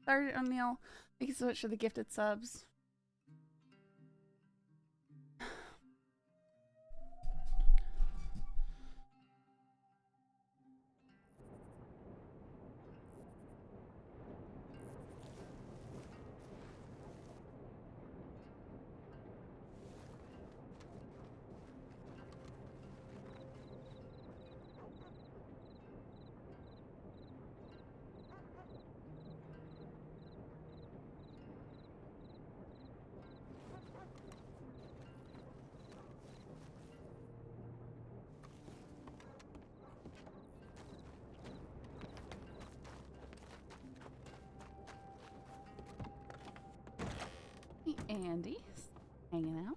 Sorry, O'Neill. Thank you so much for the gifted subs. Andy, hanging out.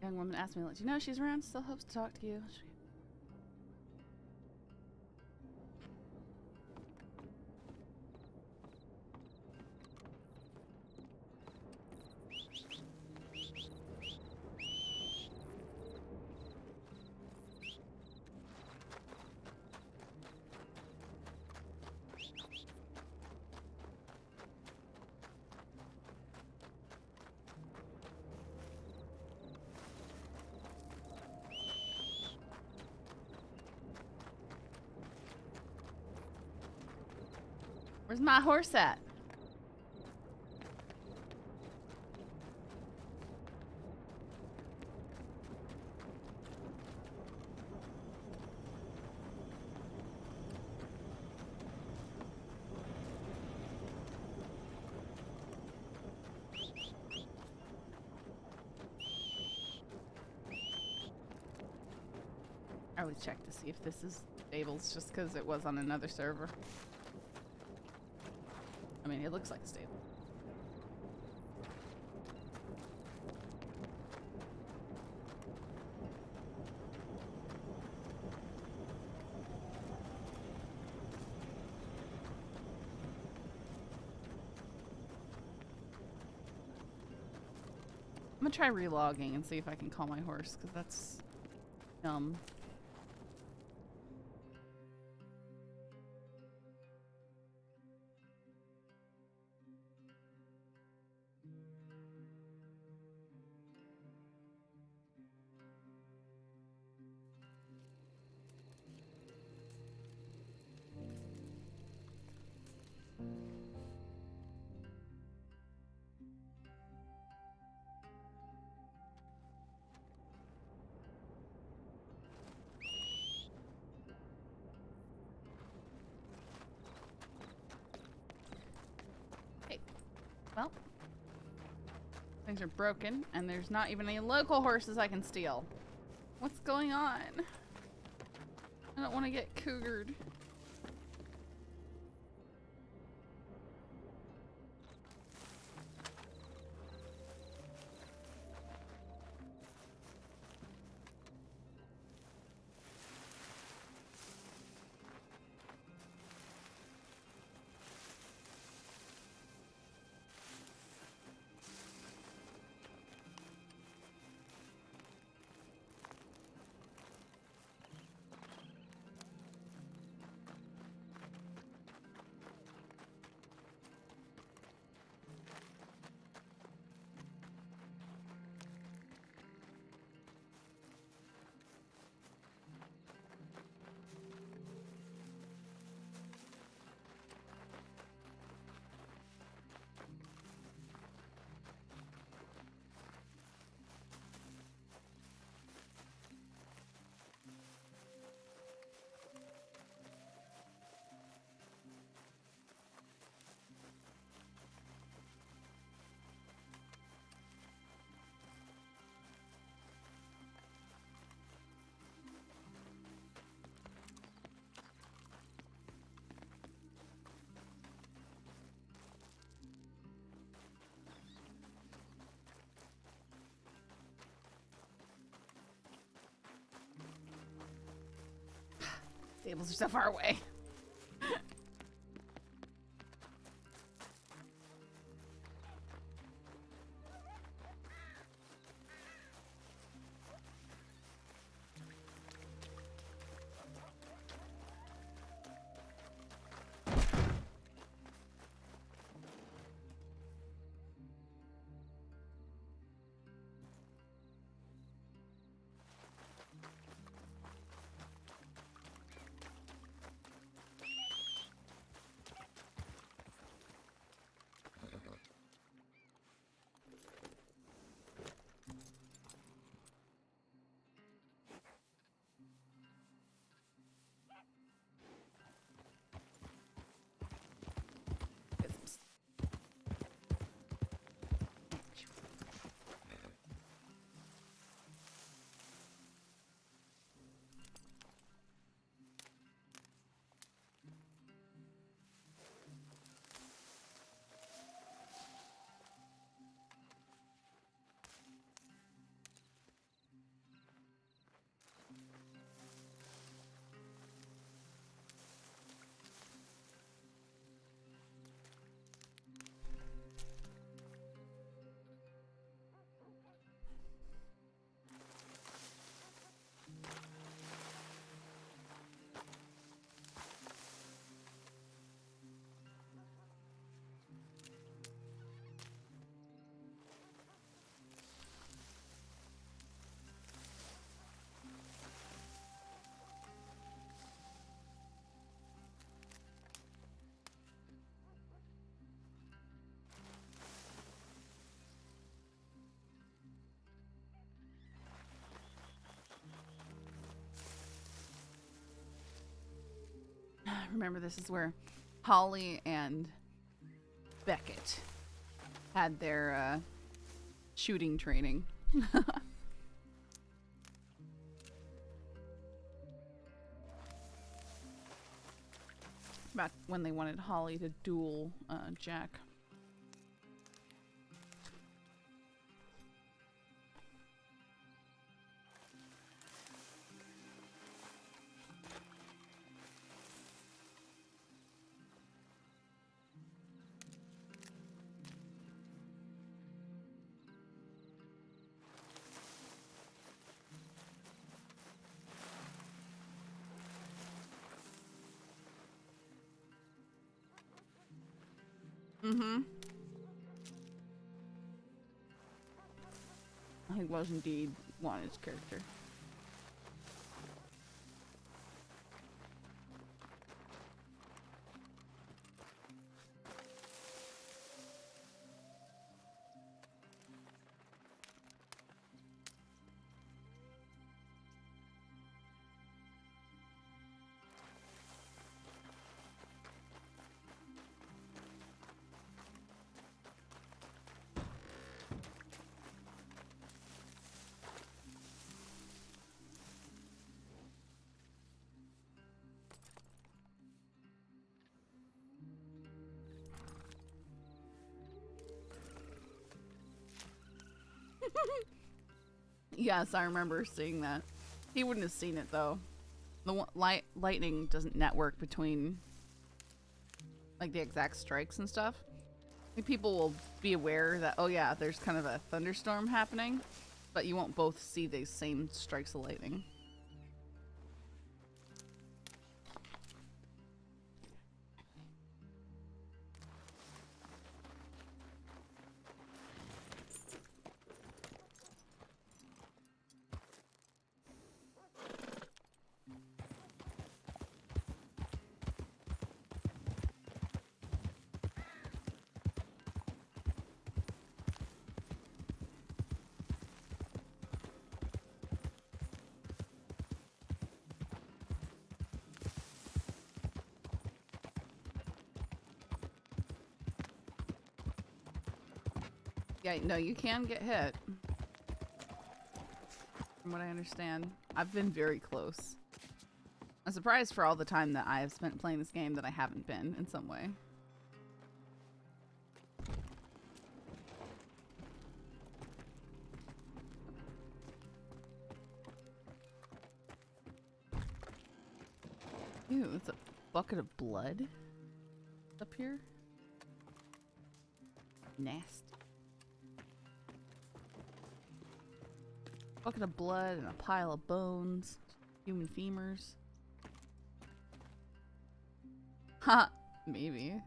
Young woman asked me, "Do you know she's around? Still hopes to talk to you." Where's my horse at? I always check to see if this is stables just because it was on another server. I mean, it looks like a stable. I'm gonna try relogging and see if I can call my horse, because that's dumb. Well, things are broken, and there's not even any local horses I can steal. What's going on? I don't want to get cougared. Stables are so far away. Remember, this is where Holly and Beckett had their shooting training. Back when they wanted Holly to duel Jack. Mm-hmm. I think was indeed Juana's character. Yes, I remember seeing that. He wouldn't have seen it though. The lightning doesn't network between like the exact strikes and stuff. I think people will be aware that, oh yeah, there's kind of a thunderstorm happening, but you won't both see the same strikes of lightning. Yeah, no, you can get hit. From what I understand. I've been very close. I'm surprised for all the time that I have spent playing this game that I haven't been in some way. Ew, it's a bucket of blood up here. Nasty. Bucket of blood and a pile of bones. Human femurs. Ha! Maybe.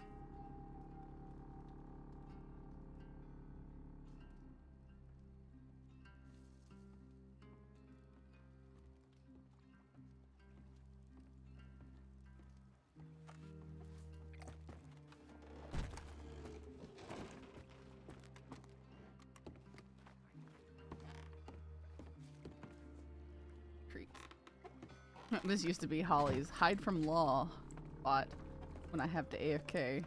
This used to be Holly's hide from law spot when I have to AFK.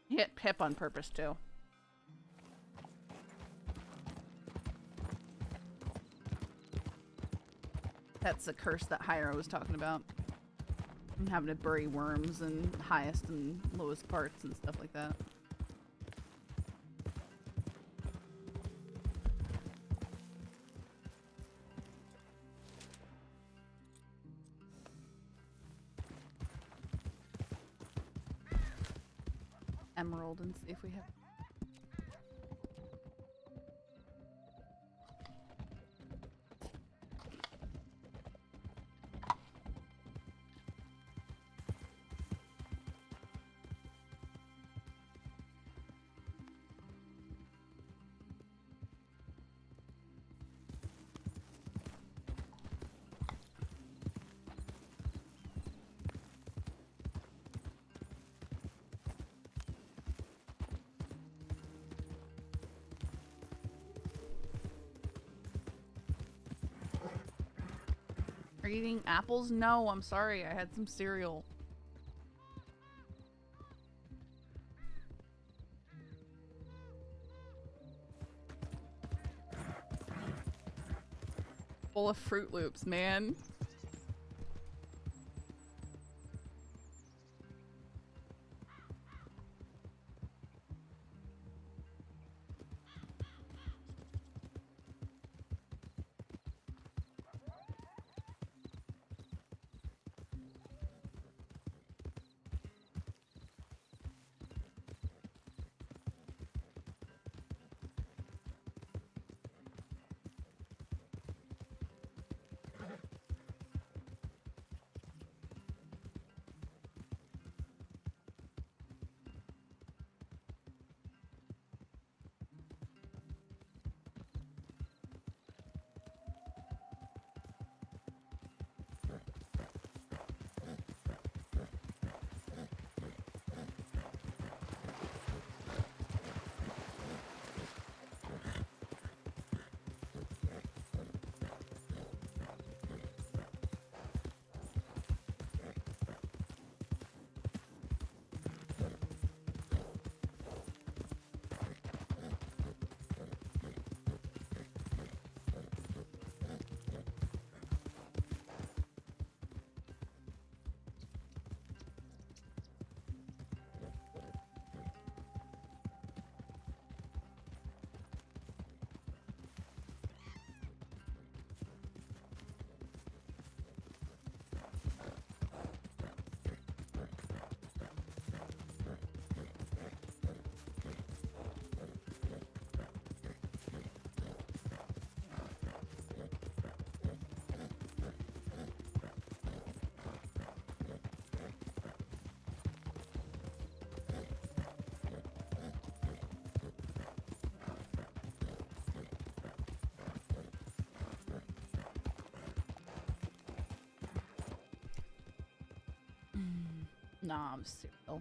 Hit Pip on purpose too. That's the curse that Hyra was talking about. And having to bury worms in highest and lowest parts and stuff like that. Emerald and see if we have... Are you eating apples? No, I'm sorry. I had some cereal. Full of Fruit Loops, man. Nah, I'm cereal.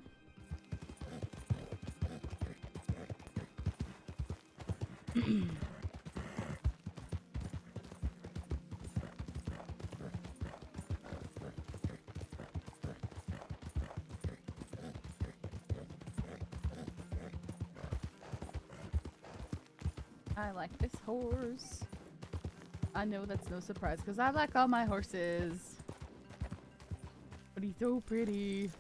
I like this horse. I know that's no surprise because I like all my horses. But he's so pretty.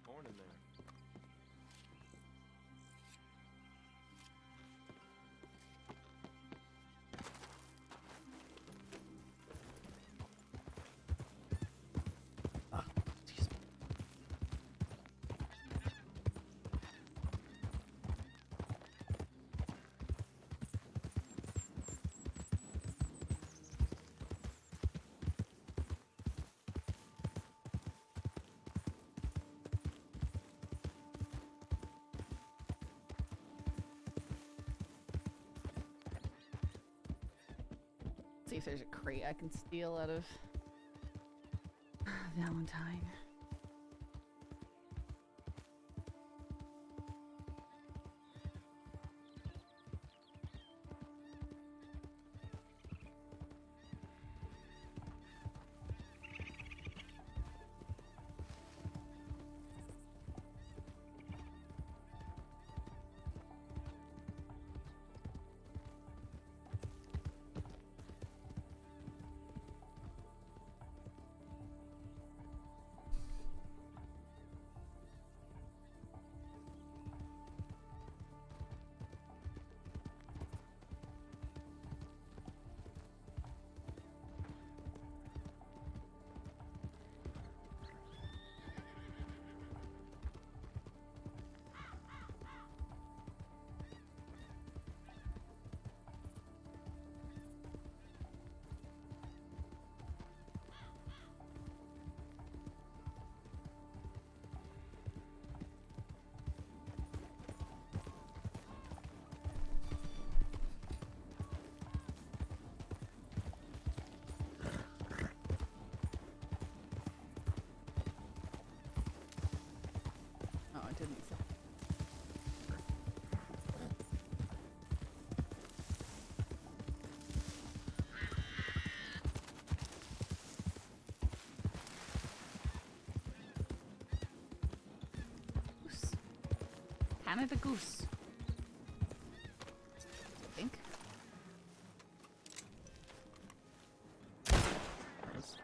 Thorn in there. Excuse me. See if there's a crate I can steal out of Valentine. Oh, I didn't. Goose. Canada goose. I think. Nice.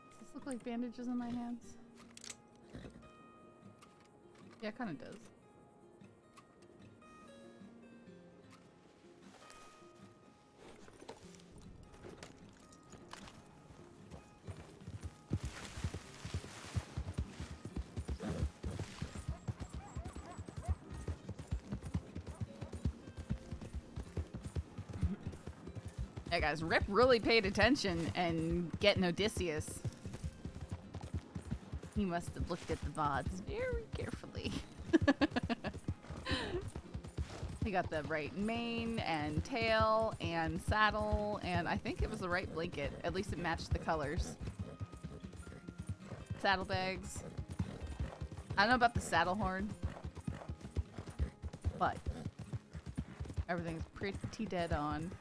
Does this look like bandages on my hands? Yeah, it kind of does. Yeah, guys, Rip really paid attention and getting Odysseus. He must have looked at the VODs very carefully. He got the right mane and tail and saddle, and I think it was the right blanket. At least it matched the colors. Saddlebags. I don't know about the saddle horn, but everything's pretty dead on.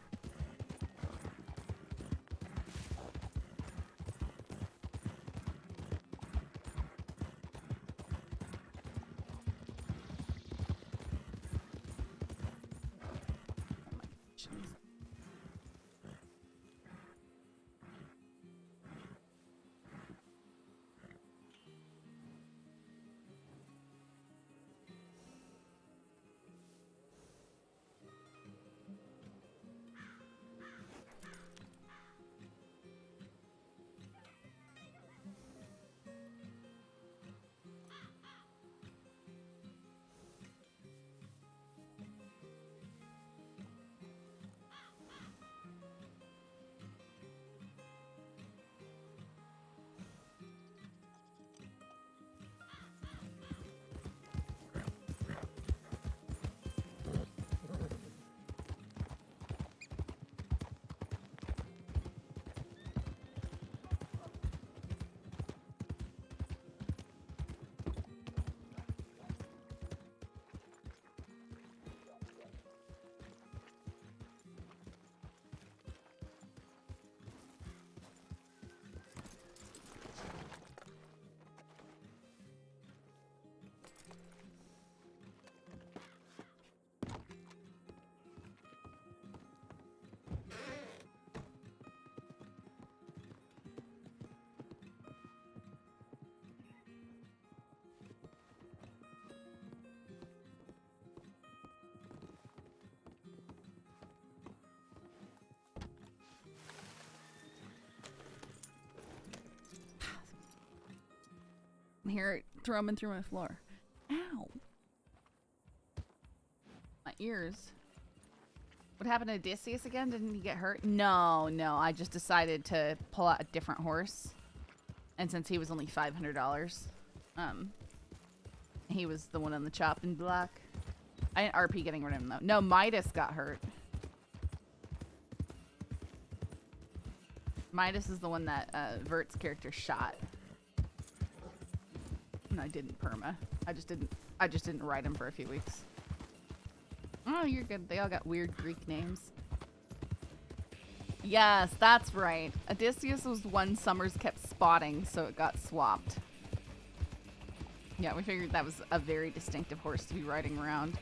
Here, throw them in through my floor. Ow. My ears. What happened to Odysseus again? Didn't he get hurt? No, no. I just decided to pull out a different horse. And since he was only $500, he was the one on the chopping block. I didn't RP getting rid of him, though. No, Midas got hurt. Midas is the one that Vert's character shot. No, I didn't perma. I just didn't ride him for a few weeks. Oh, you're good. They all got weird Greek names. Yes, that's right. Odysseus was one Summers kept spotting, so it got swapped. Yeah, we figured that was a very distinctive horse to be riding around.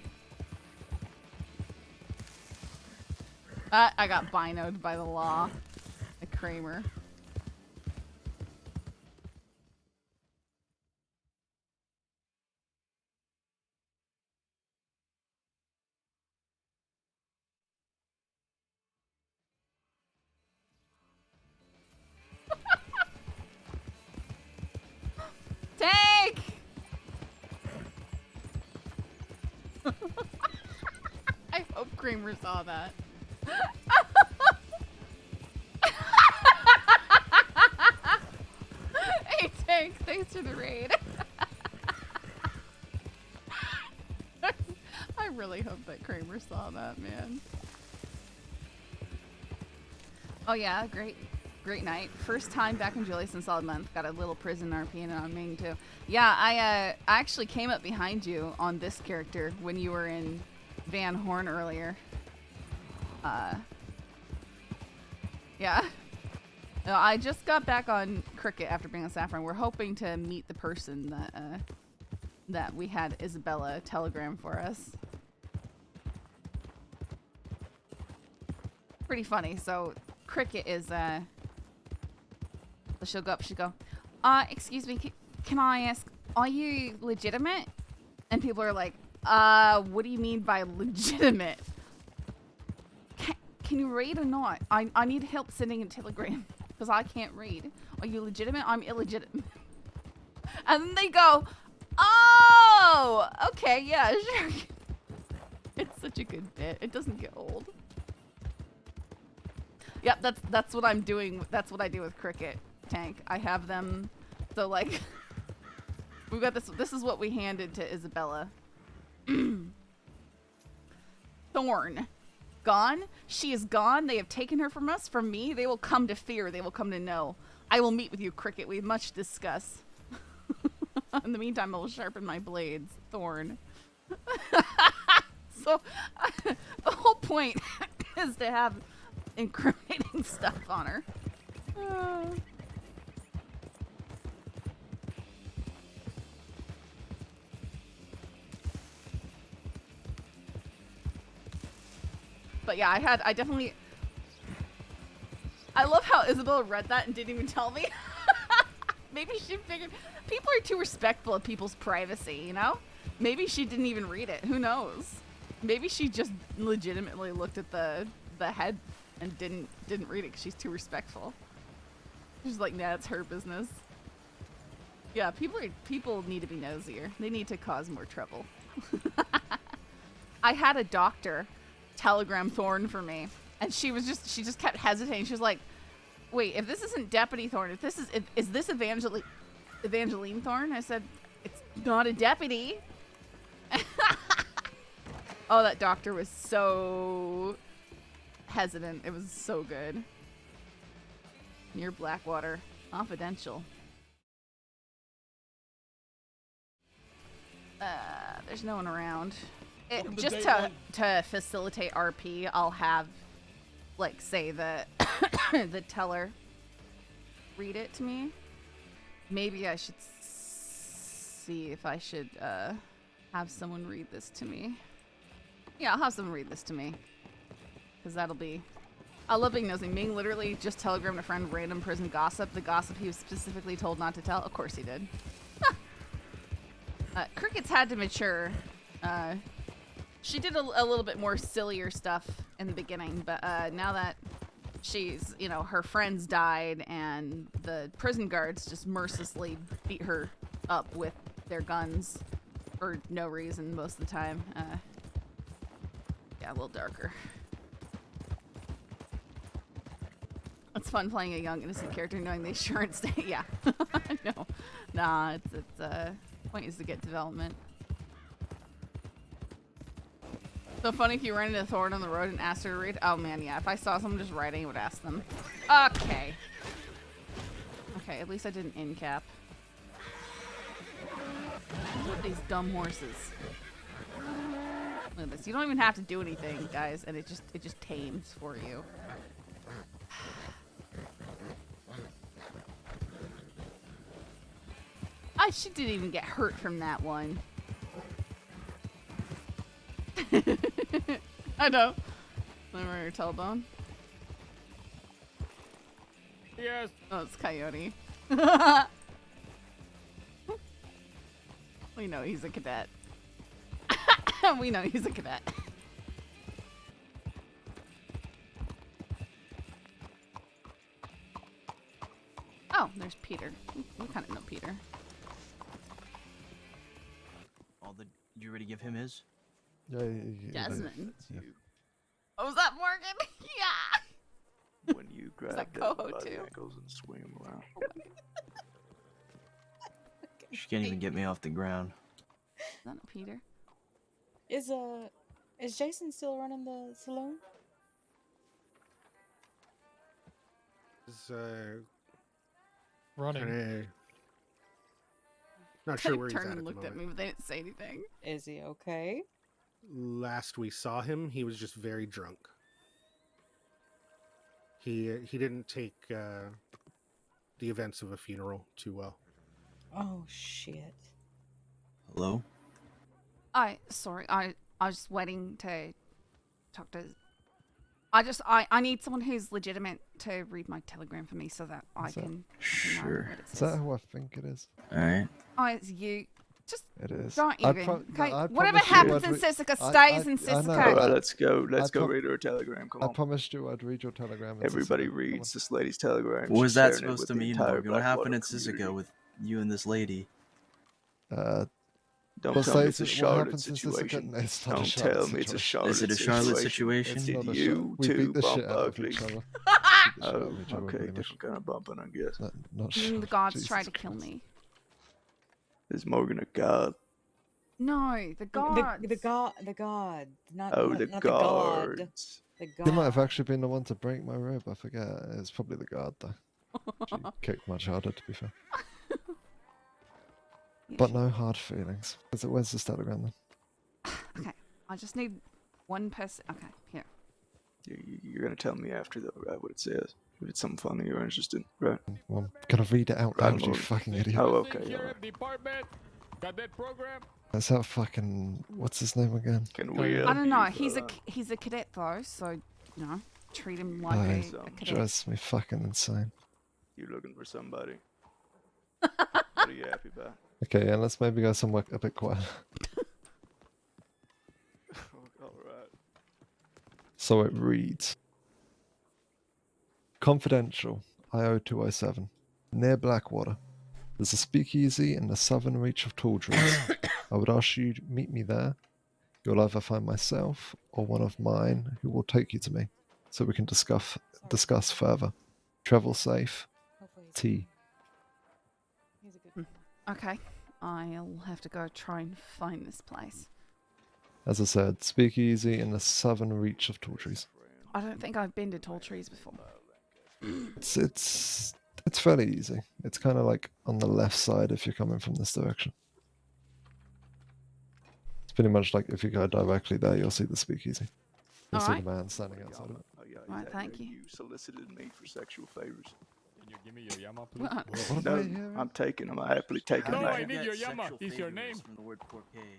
I got binoed by the law. A Kramer. Tank! I hope Kramer saw that. Hey Tank, thanks for the raid. I really hope that Kramer saw that, man. Oh yeah, great night. First time back in Julie since all month. Got a little prison RP and on Ming too. Yeah, I actually came up behind you on this character when you were in Van Horn earlier. Yeah. No, I just got back on Cricket after being on Saffron. We're hoping to meet the person that we had Isabella telegram for us. Pretty funny. So Cricket is so she'll go up, she'll go, excuse me, can I ask, are you legitimate? And people are like, what do you mean by legitimate? Can you read or not? I need help sending a telegram because I can't read. Are you legitimate? I'm illegitimate. And then they go, oh, okay, yeah, sure. It's such a good bit. It doesn't get old. Yep, that's what I'm doing. That's what I do with Cricket Tank. I have them, so like, we've got this. This is what we handed to Isabella. Thorn, gone. She is gone. They have taken her from us. From me, they will come to fear. They will come to know. I will meet with you, Cricket. We have much to discuss. In the meantime, I will sharpen my blades. Thorn. So, the whole point is to have incriminating stuff on her. But yeah, I definitely, I love how Isabella read that and didn't even tell me. Maybe she figured, people are too respectful of people's privacy, you know? Maybe she didn't even read it. Who knows? Maybe she just legitimately looked at the head and didn't read it because she's too respectful. She's like, nah, it's her business. Yeah, people need to be nosier. They need to cause more trouble. I had a doctor telegram Thorn for me, and she just kept hesitating. She was like, wait, if this isn't Deputy Thorn, if this is this Evangeline Thorn? I said, it's not a deputy. Oh, that doctor was so hesitant. It was so good. Near Blackwater. Confidential. There's no one around. Just to facilitate RP, I'll have, like, say the the teller read it to me. Maybe I should see if I should have someone read this to me. Yeah, I'll have someone read this to me. Because that'll be... I love being nosy. Ming literally just telegrammed a friend random prison gossip. The gossip he was specifically told not to tell. Of course he did. Cricket's had to mature. She did a little bit more sillier stuff in the beginning, but now that she's, you know, her friends died and the prison guards just mercilessly beat her up with their guns for no reason most of the time. Yeah, a little darker. It's fun playing a young innocent character knowing they sure stay. Yeah. No. Nah, it's point is to get development. So funny if you ran into Thorn on the road and asked her to read. Oh man, yeah. If I saw someone just writing, I would ask them. Okay. Okay, at least I did an end cap. Look at these dumb horses. Look at this. You don't even have to do anything, guys, and it just tames for you. She didn't even get hurt from that one. I know. Remember your telephone? Yes. Oh, it's Coyote. We know he's a cadet. We know he's a cadet. Oh, there's Peter. We kind of know Peter. Did you already give him his? Yeah. Desmond. That's you. Oh, was that Morgan? Yeah. When you grab that that Coho body too? ankles and swing them around. She can't even get me off the ground. Is that not Peter? Is Jason still running the saloon? Is Running. kinda not They sure where he's turned at and the looked at moment. me, but they didn't say anything. Is he okay? Last we saw him, he was just very drunk. He didn't take the events of a funeral too well. Oh shit. Hello? Sorry, I was waiting to talk to. I need someone who's legitimate to read my telegram for me so that I Is that- can. know Sure. what it Is that says. who I think it is? Alright. Oh, it's you. Just It is. don't I'd even. pro- Okay, I whatever promise you happens I'd in re- Sisika I- stays in I know. Sisika. All right, let's go. Let's I go prom- read her a telegram. Come I on. promised you I'd read your telegram. in Everybody Sicily. Come reads this lady's telegram. What was She's that sharing it supposed with to the mean, entire Morgan? What happened in Blackwater community. Sisika with you and this lady? on. Don't Well, tell say me it's a what Charlotte happens in Sicily. situation. No, it's not a Don't Charlotte tell me it's a situation. Charlotte Is it a Charlotte situation? It's Did not a you Charlotte. We two beat the bump shit out of ugly? each other. Beat the shit Oh, out of each other, okay. pretty much. Different kind of bumping, I guess. Not The gods Jesus tried to kill Christ. me. Is Morgan a god? No, the gods. The god. Not, Oh, not, the not the god. guards. The god. He might have actually been the one to break my rib. I forget. It's probably the guard though. She kicked much harder, to be fair. But no hard feelings. Where's the telegram then? Okay, I just need one person. Okay, here. You're gonna tell me after though, right? What it says. If it's something funny you're interested, right? Well, I'm gonna read it out Right, loud, you Morgan. fucking idiot. Oh, okay. Sheriff All right. Department. Cadet program. That's that fucking. What's his name again? Can we? I don't know. you, He's a cadet though, so you know, treat him like Aye. a Some cadet. Drives me fucking insane. You looking for somebody? What are you happy about? Okay, yeah, let's maybe go somewhere a bit quiet. All right. So it reads Confidential, IO207. Near Blackwater. There's a speakeasy in the southern reach of Tall Trees. I would ask you to meet me there. You'll either find myself or one of mine who will take you to me, so we can discuss further. Travel safe. Hopefully T. he's a good. Okay, I'll have to go try and find this place. As I said, speakeasy in the southern reach of Tall Trees. I don't think I've been to Tall Trees before. It's fairly easy. It's kind of like on the left side if you're coming from this direction. It's pretty much like if you go directly there, you'll see the speakeasy. You'll see Alright. the man standing outside of it. Oh, yeah, Right, thank you. You solicited me for sexual favors. Can you give me your Yama, please? What? What No, am I hearing? I'm taking them. I happily taking No, them. I back. need your Yama. Sexual Is your favors name? From the word porquet.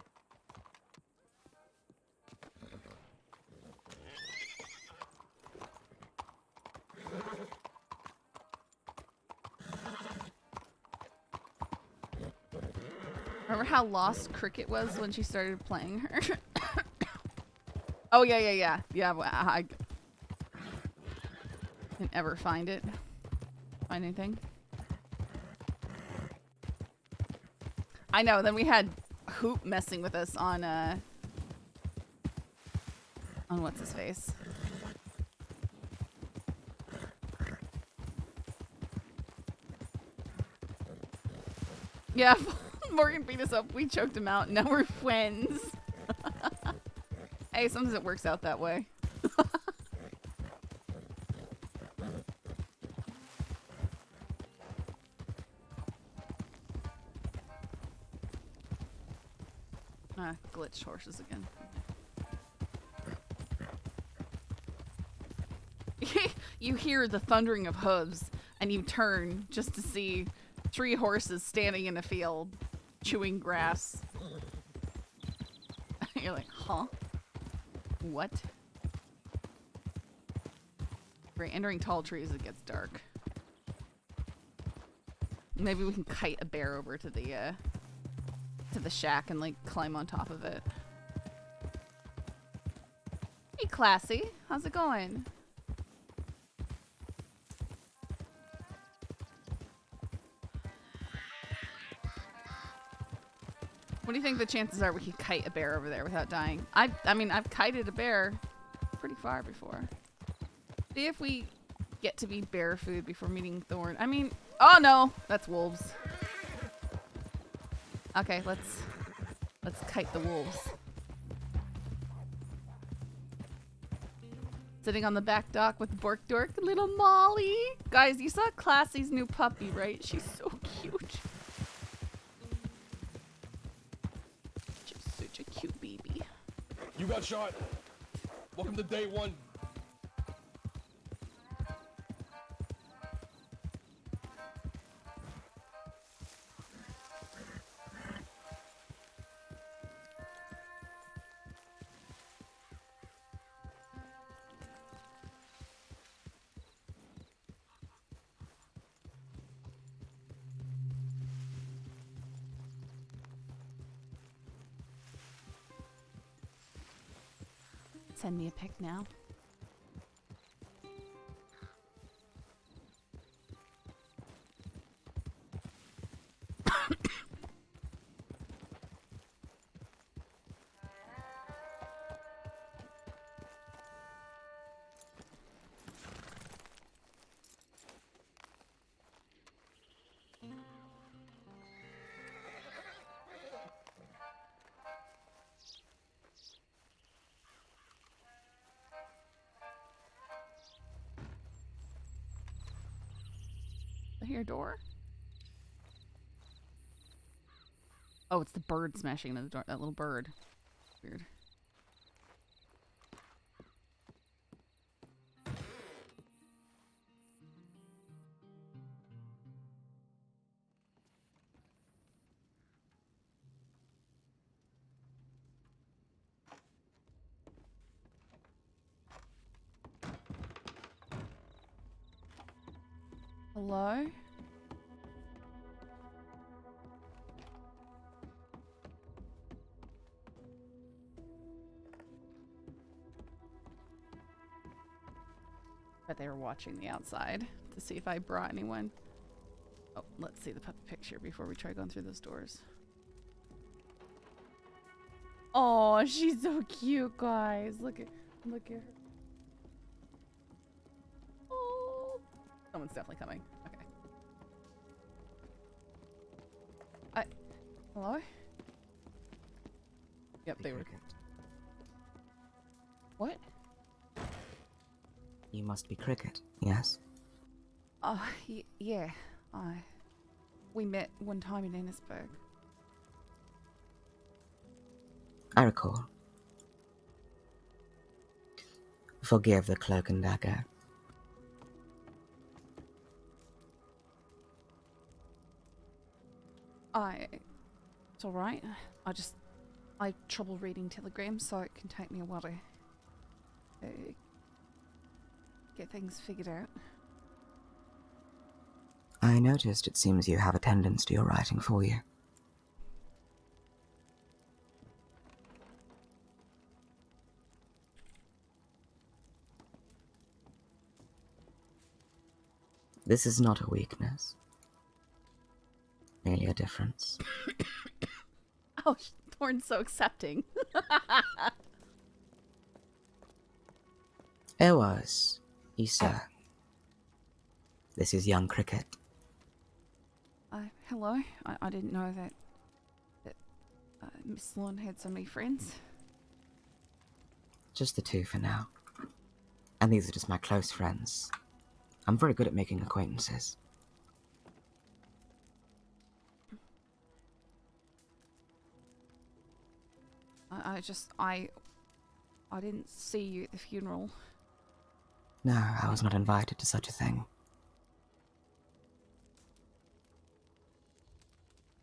Remember how lost Cricket was when she started playing her? Oh yeah. Well, I didn't ever find it. Find anything? I know. Then we had Hoop messing with us on what's his face. Yeah, Morgan beat us up. We choked him out. Now we're friends. Hey, sometimes it works out that way. Glitched horses again. You hear the thundering of hooves, and you turn just to see 3 horses standing in a field, chewing grass. You're like, huh? What? We're entering tall trees, it gets dark. Maybe we can kite a bear over to the shack and like climb on top of it. Hey, Classy, how's it going? What do you think the chances are we could kite a bear over there without dying? I mean, I've kited a bear pretty far before. See if we get to be bear food before meeting Thorn. I mean, oh no, that's wolves. Okay, let's kite the wolves. Sitting on the back dock with Bork Dork, little Molly. Guys, you saw Classy's new puppy, right? She's so cute. She's such a cute baby. You got shot. Welcome to day 1. Send me a pic now. Your door? Oh, it's the bird smashing into the door. That little bird. Weird. Hello? Bet they were watching the outside to see if I brought anyone. Oh, let's see the puppy picture before we try going through those doors. Oh, she's so cute, guys. Look at her. Oh, someone's definitely coming. Okay. Hello? Yep, they were. What? You must be Cricket, yes? Oh, yeah. We met one time in Ennisburg. I recall. Forgive the cloak and dagger. It's alright. I have trouble reading telegrams, so it can take me a while to get things figured out. I noticed it seems you have a tendency to your writing for you. This is not a weakness, merely a difference. Oh, Thorn's so accepting. It was, Issa. This is young Cricket. Hello. I didn't know that Miss Lawn had so many friends. Just the two for now. And these are just my close friends. I'm very good at making acquaintances. I didn't see you at the funeral. No, I was not invited to such a thing.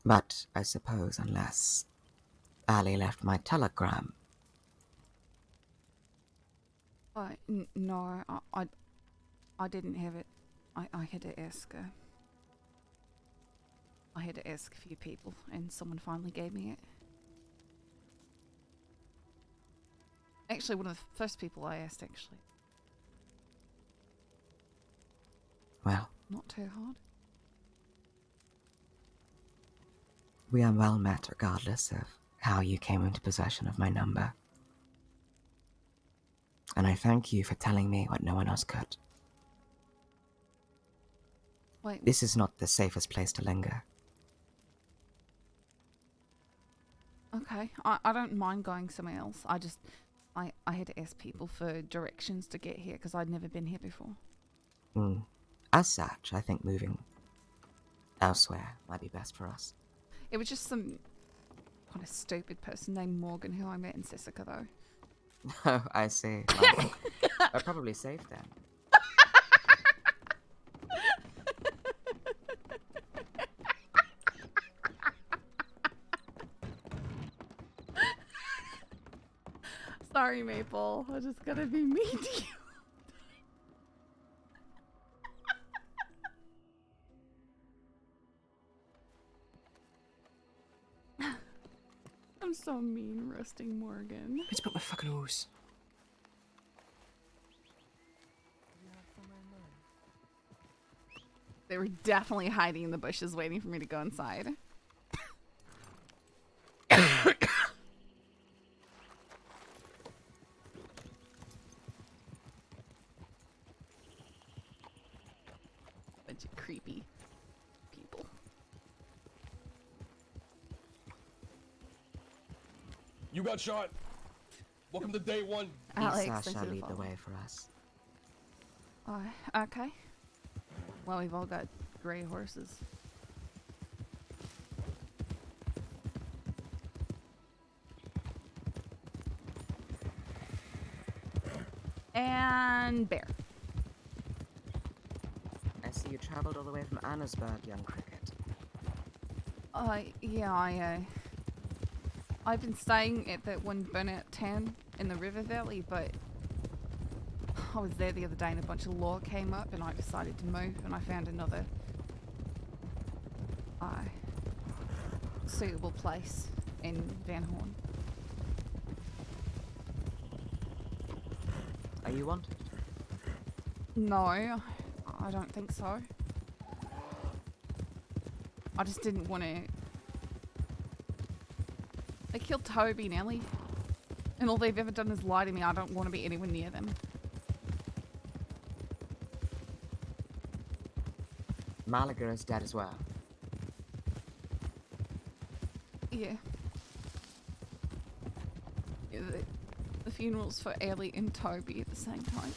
But I suppose unless Ali left my telegram. No, I didn't have it. I had to ask. I had to ask a few people, and someone finally gave me it. Actually, one of the first people I asked, actually. Well, Not too hard. we are well met regardless of how you came into possession of my number. And I thank you for telling me what no one else could. Wait, This is not the safest place to linger. okay. I don't mind going somewhere else. I had to ask people for directions to get here because I'd never been here before. As such, I think moving elsewhere might be best for us. It was just some kind of stupid person named Morgan who I met in Sessica, though. Oh, I see. Well, we're probably safe then. Sorry, Maple. I just gotta be mean to you. I'm so mean, roasting Morgan. It's about my fucking horse. They were definitely hiding in the bushes waiting for me to go inside. Bunch of creepy people. You got shot. Welcome to day one. Alex, Issa thank shall you for lead the following. way for us. Okay. Well, we've all got gray horses. And bear. I see you traveled all the way from Annesburg, young Cricket. Yeah, I've been staying at that one burnout town in the river valley, but I was there the other day and a bunch of law came up and I decided to move and I found another suitable place in Van Horn. Are you wanted? No, I don't think so. I just didn't want to... They killed Toby and Ellie. And all they've ever done is lie to me. I don't want to be anywhere near them. Malaga is dead as well. Yeah. The funeral's for Ellie and Toby at the same time.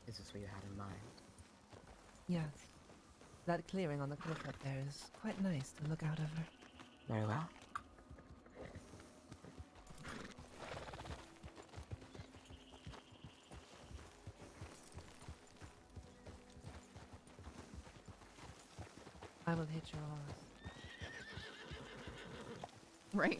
Is this what you had in mind? Yes. That clearing on the cliff up there is quite nice to look out over. Very well. I will hitch your horse. Right.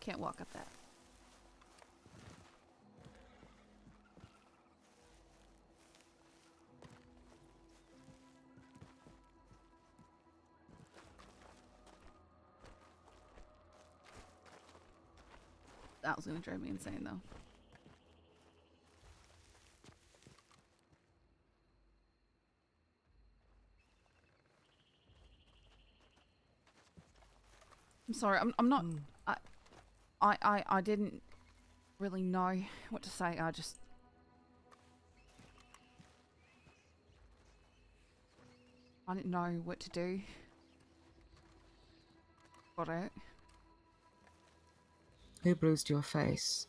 Can't walk up that. That was gonna drive me insane though. I'm sorry, I'm not I didn't really know what to say. I didn't know what to do. Got it. Who bruised your face?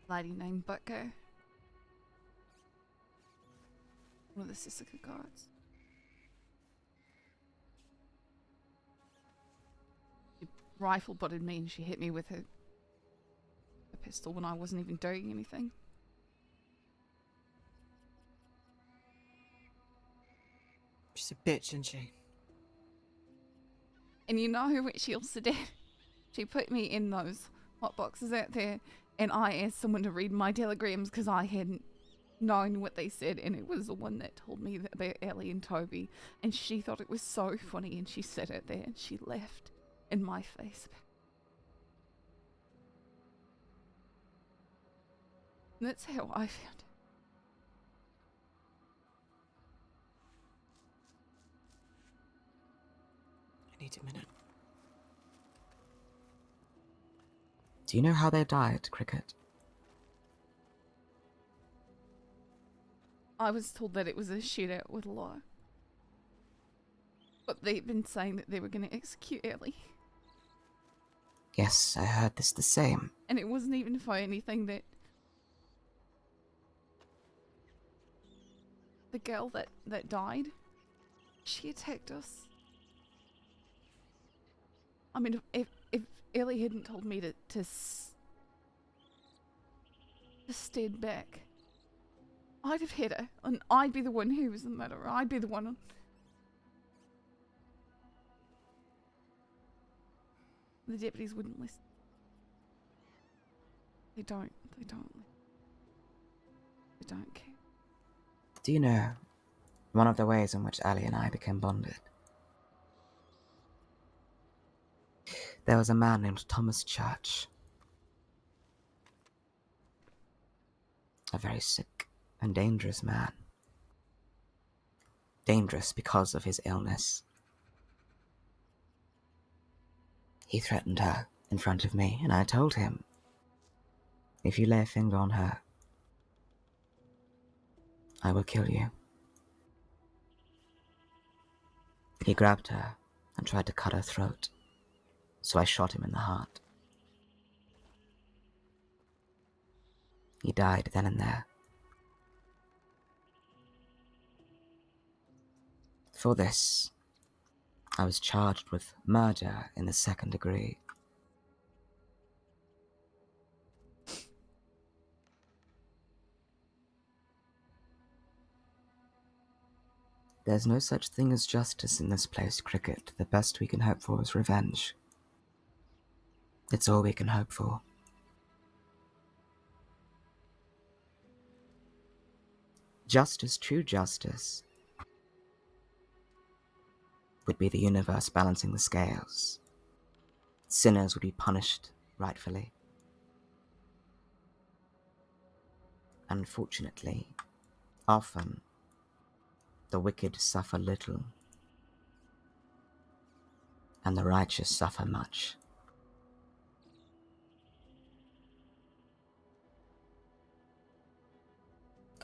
Lady named Butker. One of the Sissika guards. She rifle butted me and she hit me with a pistol when I wasn't even doing anything. She's a bitch, isn't she? And you know what she also did? She put me in those hot boxes out there, and I asked someone to read my telegrams because I hadn't known what they said, and it was the one that told me about Ellie and Toby, and she thought it was so funny, and she sat out there and she laughed in my face. And that's how I found it. I need a minute. Do you know how they died, Cricket? I was told that it was a shootout with a lie. But they've been saying that they were going to execute Ellie. Yes, I heard this the same. And it wasn't even for anything that... The girl that died, she attacked us. I mean, if Ellie hadn't told me to stand back, I'd have hit her, and I'd be the one who was the murderer. I'd be the one. The deputies wouldn't listen. They don't care. Do you know one of the ways in which Ali and I became bonded? There was a man named Thomas Church. A very sick and dangerous man. Dangerous because of his illness. He threatened her in front of me, and I told him, if you lay a finger on her, I will kill you. He grabbed her and tried to cut her throat, so I shot him in the heart. He died then and there. For this, I was charged with murder in the 2nd degree. There's no such thing as justice in this place, Cricket. The best we can hope for is revenge. It's all we can hope for. Justice, true justice, would be the universe balancing the scales. Sinners would be punished rightfully. Unfortunately, often, the wicked suffer little, and the righteous suffer much.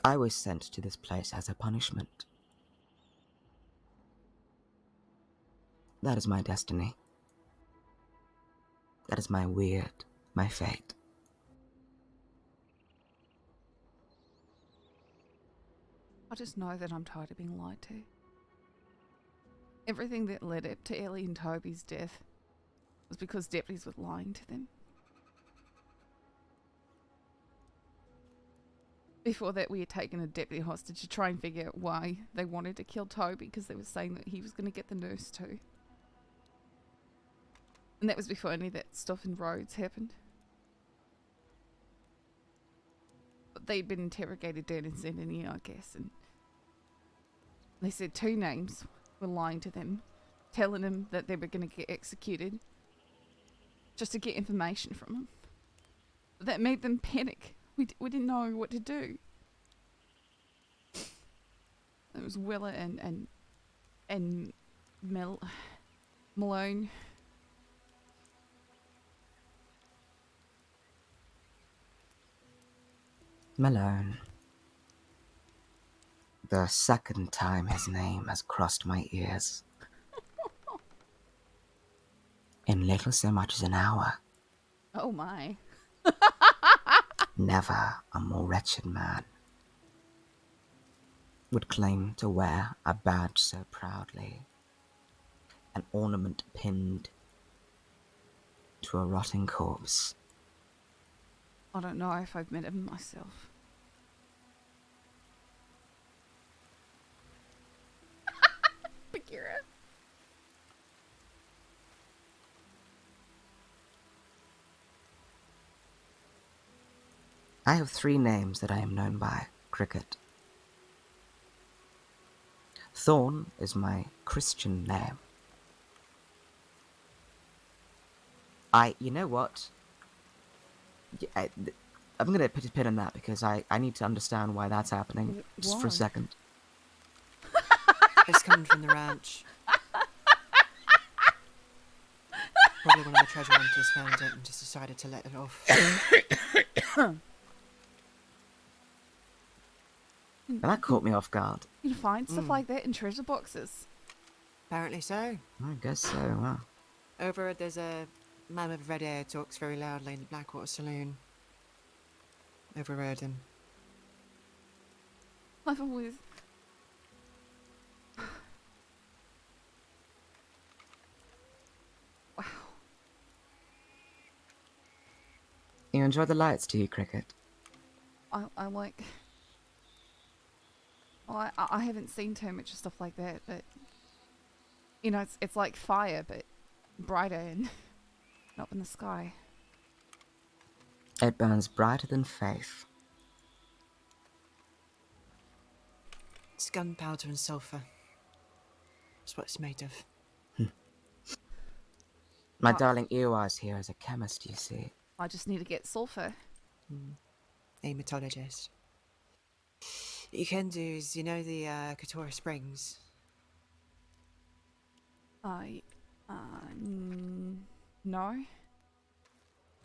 I was sent to this place as a punishment. That is my destiny. That is my fate. I just know that I'm tired of being lied to. Everything that led up to Ellie and Toby's death was because deputies were lying to them. Before that, we had taken a deputy hostage to try and figure out why they wanted to kill Toby, because they were saying that he was going to get the nurse too. And that was before any of that stuff in Rhodes happened. But they'd been interrogated down in San Antonio, I guess, and they said 2 names were lying to them, telling them that they were going to get executed just to get information from them. But that made them panic. We didn't know what to do. It was Willa and Malone. Malone. The second time his name has crossed my ears. In little so much as an hour. Oh my. Never a more wretched man would claim to wear a badge so proudly, an ornament pinned to a rotting corpse. I don't know if I've met him myself. Bagheera. I have 3 names that I am known by, Cricket. Thorn is my Christian name. You know what? I'm going to put a pin on that because I need to understand why that's happening. Just for a Why? second. It's coming from the ranch. Probably one of the treasure hunters found it and just decided to let it off. And that caught me off guard. You can find stuff like that in treasure boxes. Apparently so. I guess so, wow. Over there's a man with red hair talks very loudly in the Blackwater Saloon. Overheard him. I've always... Wow. You enjoy the lights, do you, Cricket? I like... Well, I haven't seen too much stuff like that, but... You know, it's like fire, but brighter and up in the sky. It burns brighter than faith. It's gunpowder and sulphur. That's what it's made of. My darling Earwise here is a chemist, you see. I just need to get sulfur. Hematologist. What you can do is, you know the Katora Springs? No.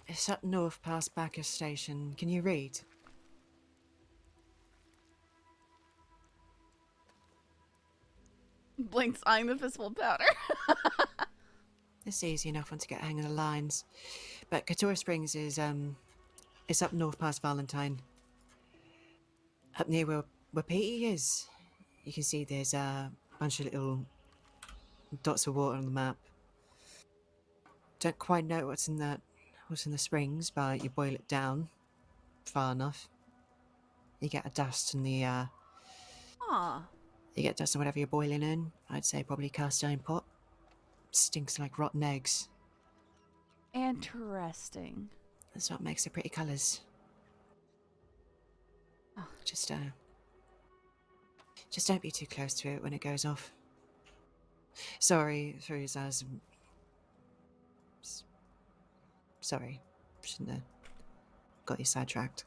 It's up north past Bacchus Station. Can you read? Blink's eyeing the fistful of powder. It's easy enough once you get a hang of the lines. But Katora Springs is, it's up north past Valentine. Up near where Petey is. You can see there's a bunch of little dots of water on the map. Don't quite know what's in the springs, but you boil it down far enough. You get a dust in the you get dust in whatever you're boiling in. I'd say probably cast iron pot. Stinks like rotten eggs. Interesting. That's what makes the pretty colours. Oh. Just don't be too close to it when it goes off. Sorry, Zaz. Sorry, shouldn't have got you sidetracked.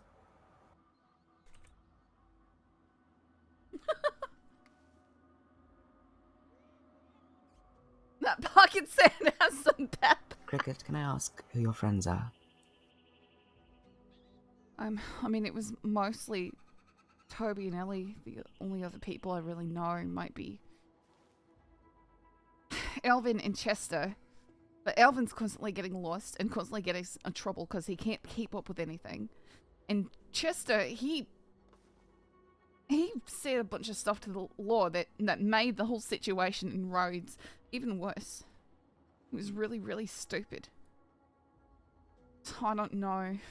That pocket sand has some pep. Cricket, can I ask who your friends are? I mean, it was mostly Toby and Ellie. The only other people I really know might be Alvin and Chester. But Alvin's constantly getting lost and constantly getting in trouble because he can't keep up with anything. And Chester, he said a bunch of stuff to the law that made the whole situation in Rhodes even worse. It was really, really stupid. So I don't know. I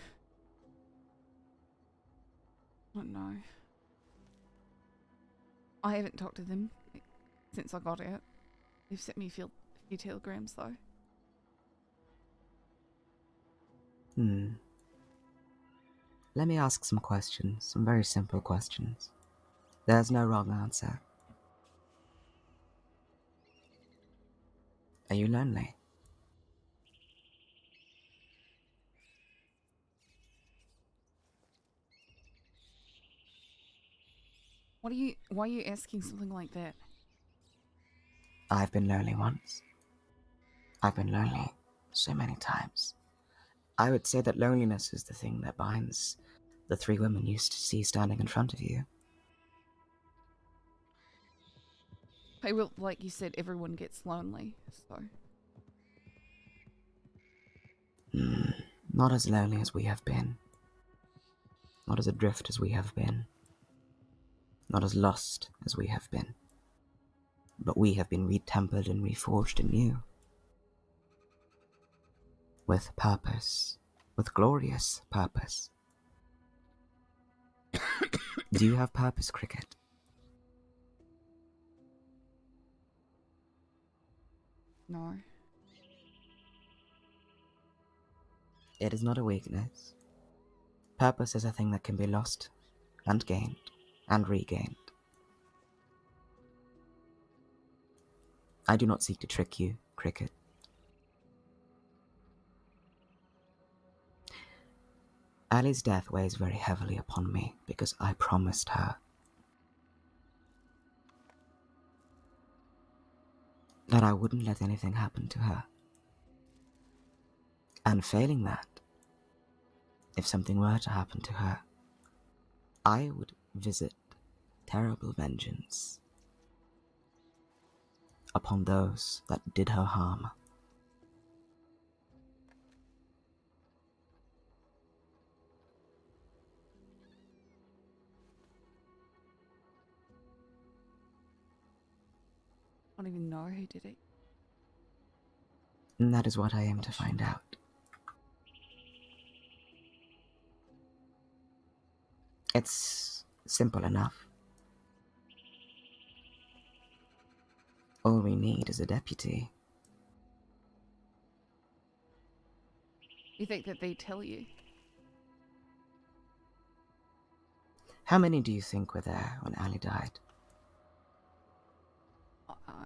don't know. I haven't talked to them since I got out. They've sent me a few telegrams though. Let me ask some questions, some very simple questions. There's no wrong answer. Are you lonely? Why are you asking something like that? I've been lonely once. I've been lonely so many times. I would say that loneliness is the thing that binds the three women you used to see standing in front of you. Hey, well, like you said, everyone gets lonely, so... Not as lonely as we have been. Not as adrift as we have been. Not as lost as we have been. But we have been retempered and reforged anew. With purpose. With glorious purpose. Do you have purpose, Cricket? No. It is not a weakness. Purpose is a thing that can be lost, and gained, and regained. I do not seek to trick you, Cricket. Ali's death weighs very heavily upon me because I promised her that I wouldn't let anything happen to her. And failing that, if something were to happen to her, I would visit terrible vengeance upon those that did her harm. I don't even know who did it. And that is what I aim to find out. It's simple enough. All we need is a deputy. You think that they tell you? How many do you think were there when Ali died?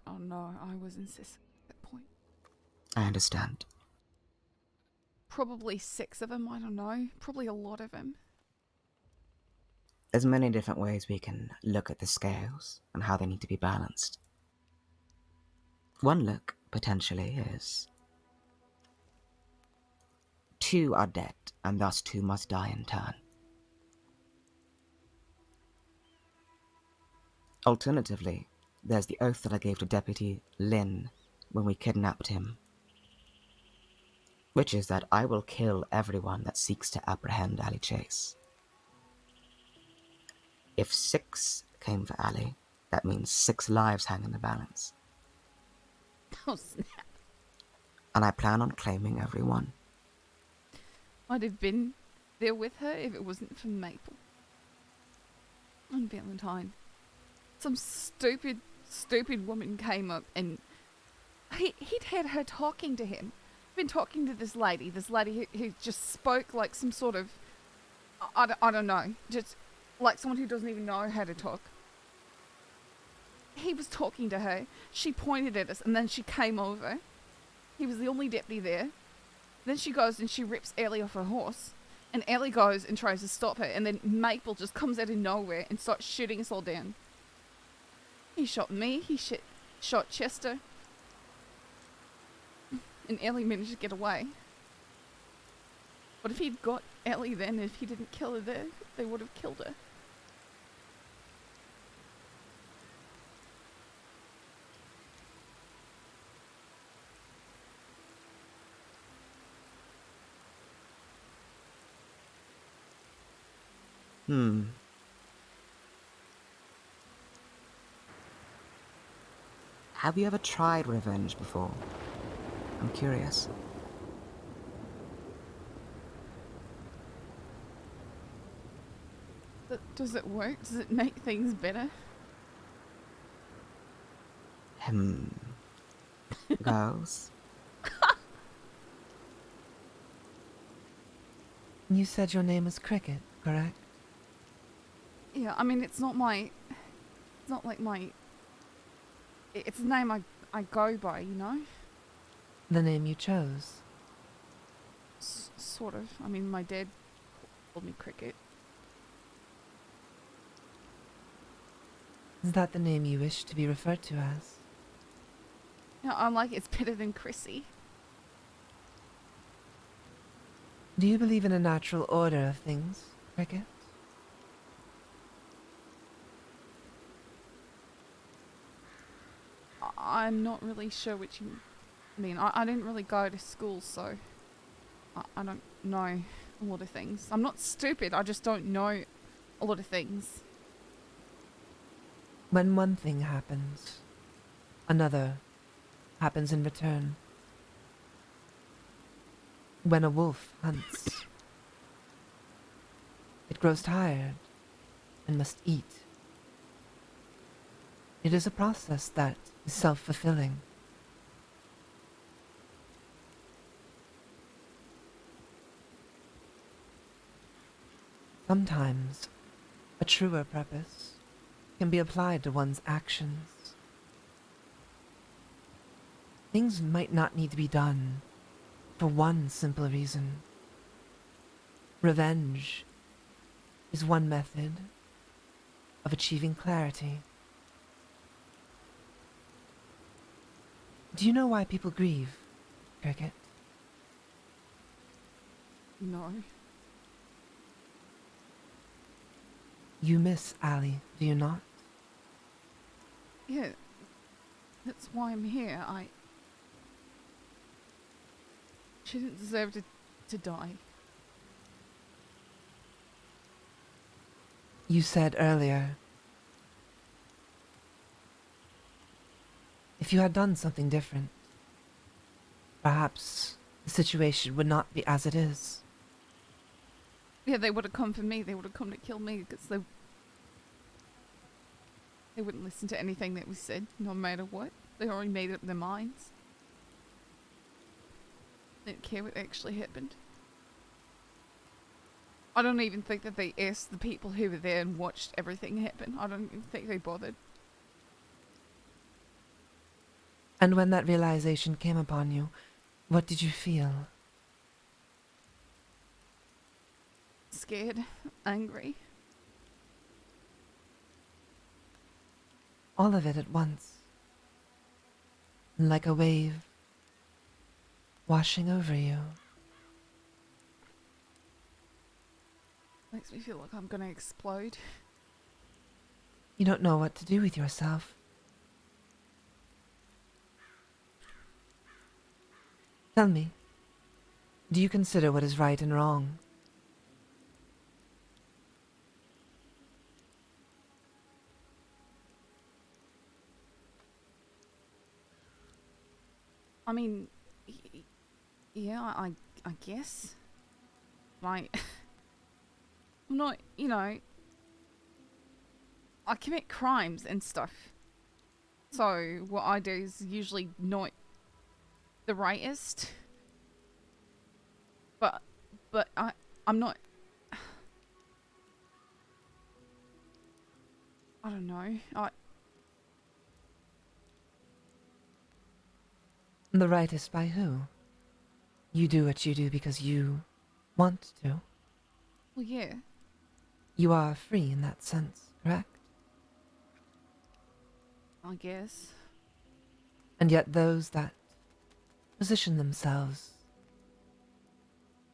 Oh no, I was in Sis at that point. I understand. Probably 6 of them, I don't know. Probably a lot of them. There's many different ways we can look at the scales and how they need to be balanced. One look, potentially, is 2 are dead, and thus 2 must die in turn. Alternatively, there's the oath that I gave to Deputy Lin when we kidnapped him, which is that I will kill everyone that seeks to apprehend Ali Chase. If 6 came for Ali, that means 6 lives hang in the balance. Oh snap. And I plan on claiming every one. I'd have been there with her if it wasn't for Maple. On Valentine. Some stupid woman came up and he'd had her talking to him. Been talking to this lady who just spoke like some sort of, I don't know, just like someone who doesn't even know how to talk. He was talking to her, she pointed at us, and then she came over. He was the only deputy there. Then she goes and she rips Ellie off her horse, and Ellie goes and tries to stop her, and then Maple just comes out of nowhere and starts shooting us all down. He shot me, he shot Chester, and Ellie managed to get away. But if he'd got Ellie then, if he didn't kill her there, they would have killed her. Have you ever tried revenge before? I'm curious. Does it work? Does it make things better? Girls? You said your name was Cricket, correct? Yeah, I mean, it's not my... It's not like my... It's the name I go by, you know? The name you chose. Sort of. I mean, my dad called me Cricket. Is that the name you wish to be referred to as? Yeah, I like it's better than Chrissy. Do you believe in a natural order of things, Cricket? I'm not really sure what you mean. I didn't really go to school, so I don't know a lot of things. I'm not stupid, I just don't know a lot of things. When one thing happens, another happens in return. When a wolf hunts, it grows tired and must eat. It is a process that is self-fulfilling. Sometimes a truer purpose can be applied to one's actions. Things might not need to be done for one simple reason. Revenge is one method of achieving clarity. Do you know why people grieve, Cricket? No. You miss Allie, do you not? Yeah, that's why I'm here. She didn't deserve to die. You said earlier, if you had done something different, perhaps the situation would not be as it is. Yeah, they would have come for me. They would have come to kill me because they wouldn't listen to anything that was said, no matter what. They already made up their minds. They didn't care what actually happened. I don't even think that they asked the people who were there and watched everything happen. I don't even think they bothered. And when that realization came upon you, what did you feel? Scared, angry. All of it at once. Like a wave washing over you. Makes me feel like I'm gonna explode. You don't know what to do with yourself. Tell me, do you consider what is right and wrong? I mean, yeah, I guess. Like, I'm not, you know, I commit crimes and stuff. So what I do is usually not the rightest. But I'm not. I don't know. The rightest by who? You do what you do because you want to. Well, yeah. You are free in that sense, correct? I guess. And yet those that position themselves,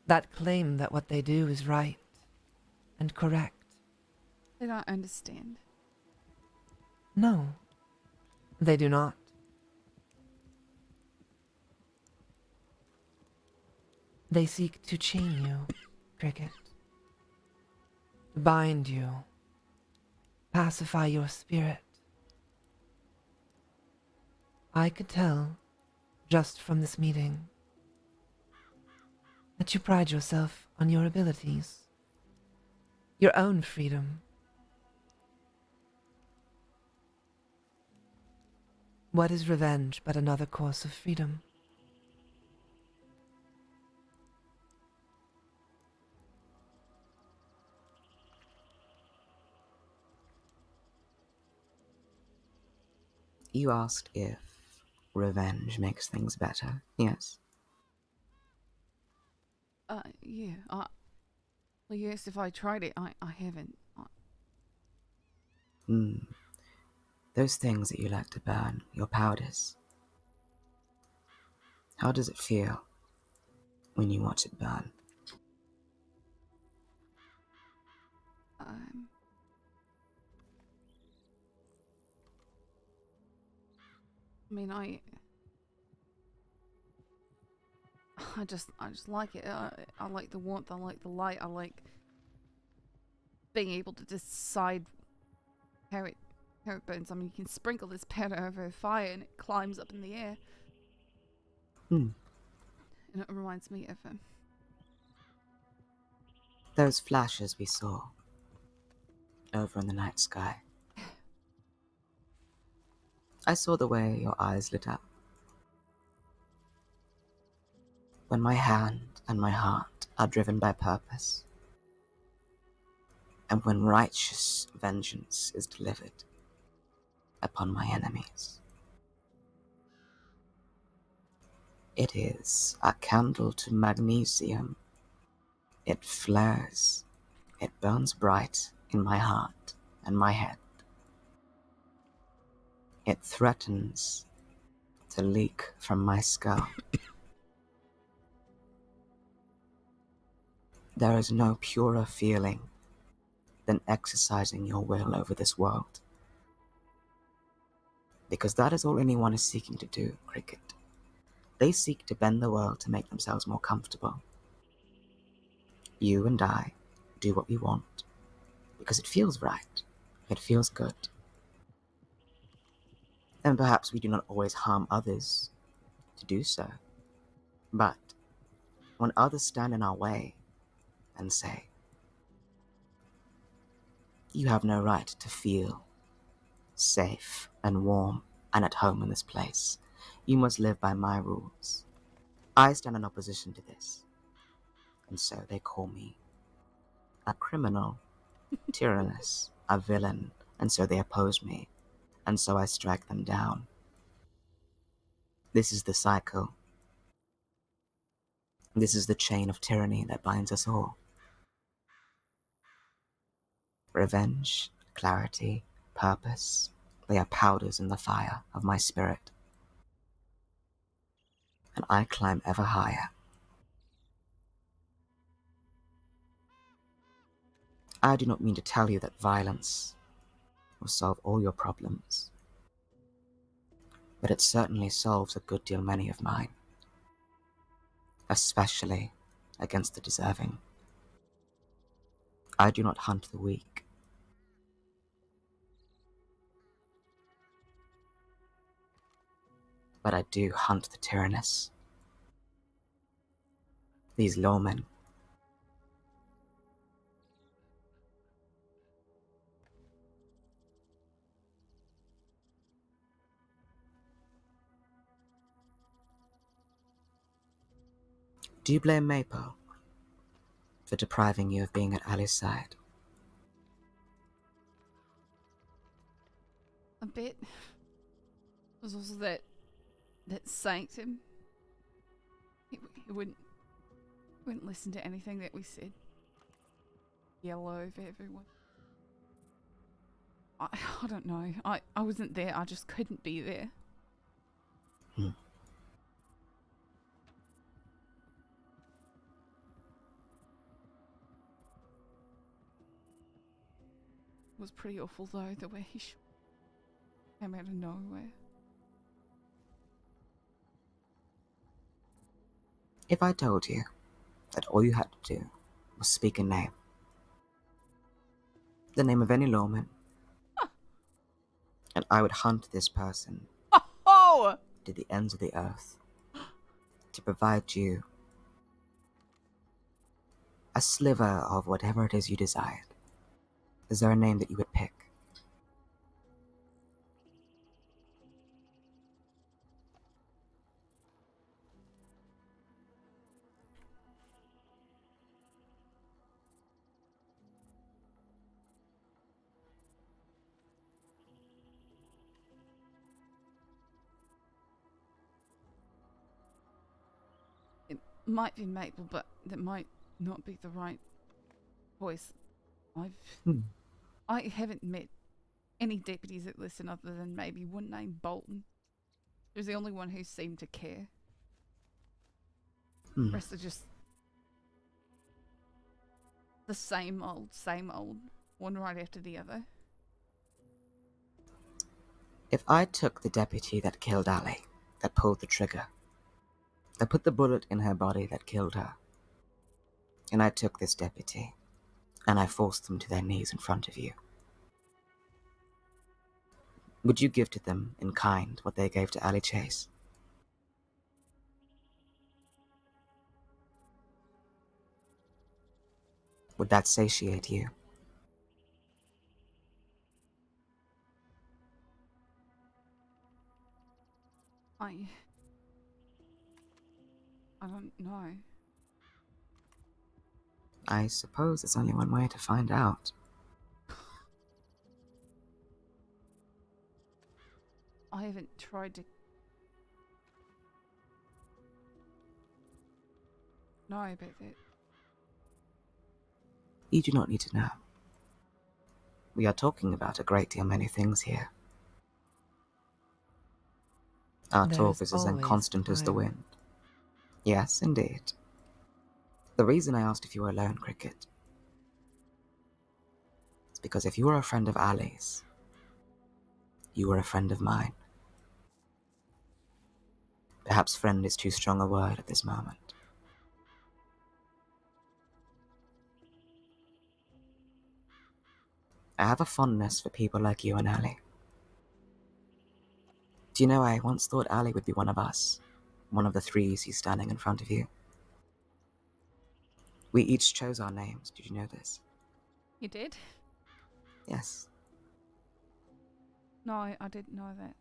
that claim that what they do is right and correct. They don't understand. No, they do not. They seek to chain you, Cricket. To bind you. Pacify your spirit. I could tell, just from this meeting, that you pride yourself on your abilities. Your own freedom. What is revenge but another course of freedom? You asked if revenge makes things better, yes? Yeah. Well, yes, if I tried it, I haven't. Those things that you like to burn, your powders. How does it feel when you watch it burn? I mean, I just like it. I like the warmth. I like the light. I like being able to decide how it burns. I mean, you can sprinkle this powder over a fire and it climbs up in the air. And it reminds me of Those flashes we saw over in the night sky. I saw the way your eyes lit up. When my hand and my heart are driven by purpose, and when righteous vengeance is delivered upon my enemies. It is a candle to magnesium. It flares, it burns bright in my heart and my head. It threatens to leak from my skull. There is no purer feeling than exercising your will over this world. Because that is all anyone is seeking to do, Cricket. They seek to bend the world to make themselves more comfortable. You and I do what we want because it feels right. It feels good. And perhaps we do not always harm others to do so. But when others stand in our way and say, you have no right to feel safe and warm and at home in this place. You must live by my rules. I stand in opposition to this. And so they call me a criminal, tyrannous, a villain, and so they oppose me. And so I strike them down. This is the cycle. This is the chain of tyranny that binds us all. Revenge, clarity, purpose, they are powders in the fire of my spirit. And I climb ever higher. I do not mean to tell you that violence will solve all your problems, but it certainly solves a good deal many of mine, especially against the deserving. I do not hunt the weak. But I do hunt the tyrannous. These lawmen. Do you blame Maple for depriving you of being at Ali's side? a bit. There's also that sanctum. He wouldn't listen to anything that we said. Yell over everyone. I don't know. I wasn't there. I just couldn't be there. It was pretty awful though, the way he came out of nowhere. If I told you that all you had to do was speak a name, the name of any lawman, and I would hunt this person to the ends of the earth to provide you a sliver of whatever it is you desired, is there a name that you would pick? might be Maple, but that might not be the right voice. Hmm. I haven't met any deputies at Listen other than maybe one named Bolton. He was the only one who seemed to care. The Hmm. rest are just the same old, one right after the other. If I took the deputy that killed Ali, that pulled the trigger, that put the bullet in her body that killed her, and I took this deputy, and I forced them to their knees in front of you, would you give to them in kind what they gave to Ali Chase? Would that satiate you? I don't know. I suppose there's only one way to find out. I haven't tried to know about that. You do not need to know. We are talking about a great deal many things here. Our talk is as inconstant as the wind. Yes, indeed. The reason I asked if you were alone, Cricket, is because if you were a friend of Ali's, you were a friend of mine. Perhaps friend is too strong a word at this moment. I have a fondness for people like you and Ali. Do you know, I once thought Ali would be one of us, one of the three you see standing in front of you. We each chose our names, did you know this? You did? Yes. No, I didn't know that.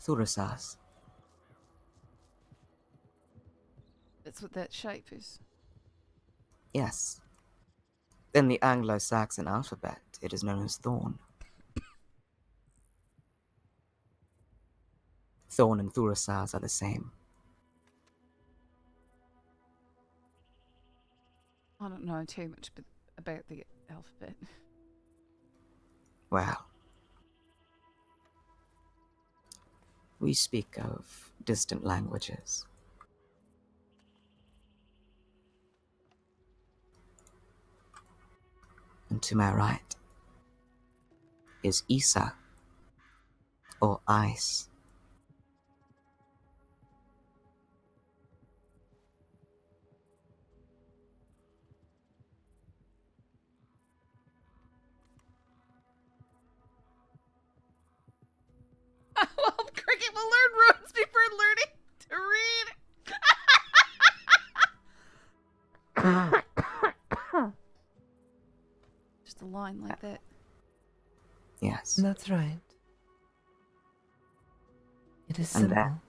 Thurasas. That's what that shape is. Yes. In the Anglo-Saxon alphabet, it is known as Thorn. Thorn and Thurasas are the same. I don't know too much about the alphabet. Well, we speak of distant languages. And to my right is Isa, or ice. Well, Cricket will learn runes before learning to read. Just a line like that. Yes. That's right. It is And simple.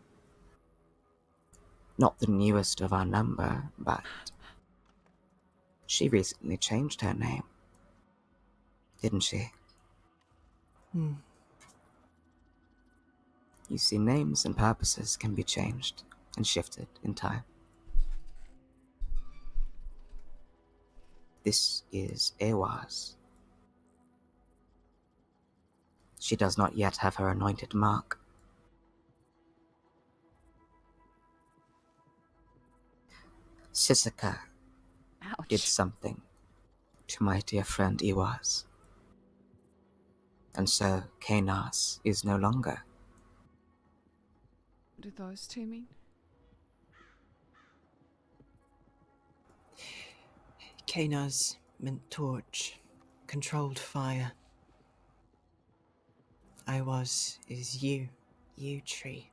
not the newest of our number, but she recently changed her name. Didn't she? Hmm. You see, names and purposes can be changed and shifted in time. This is Ewa's. She does not yet have her anointed mark. Sisika did Ouch. something to my dear friend Ewa's. And so Kanas is no longer. What do those two mean? Kanas meant torch, controlled fire. I was is you tree.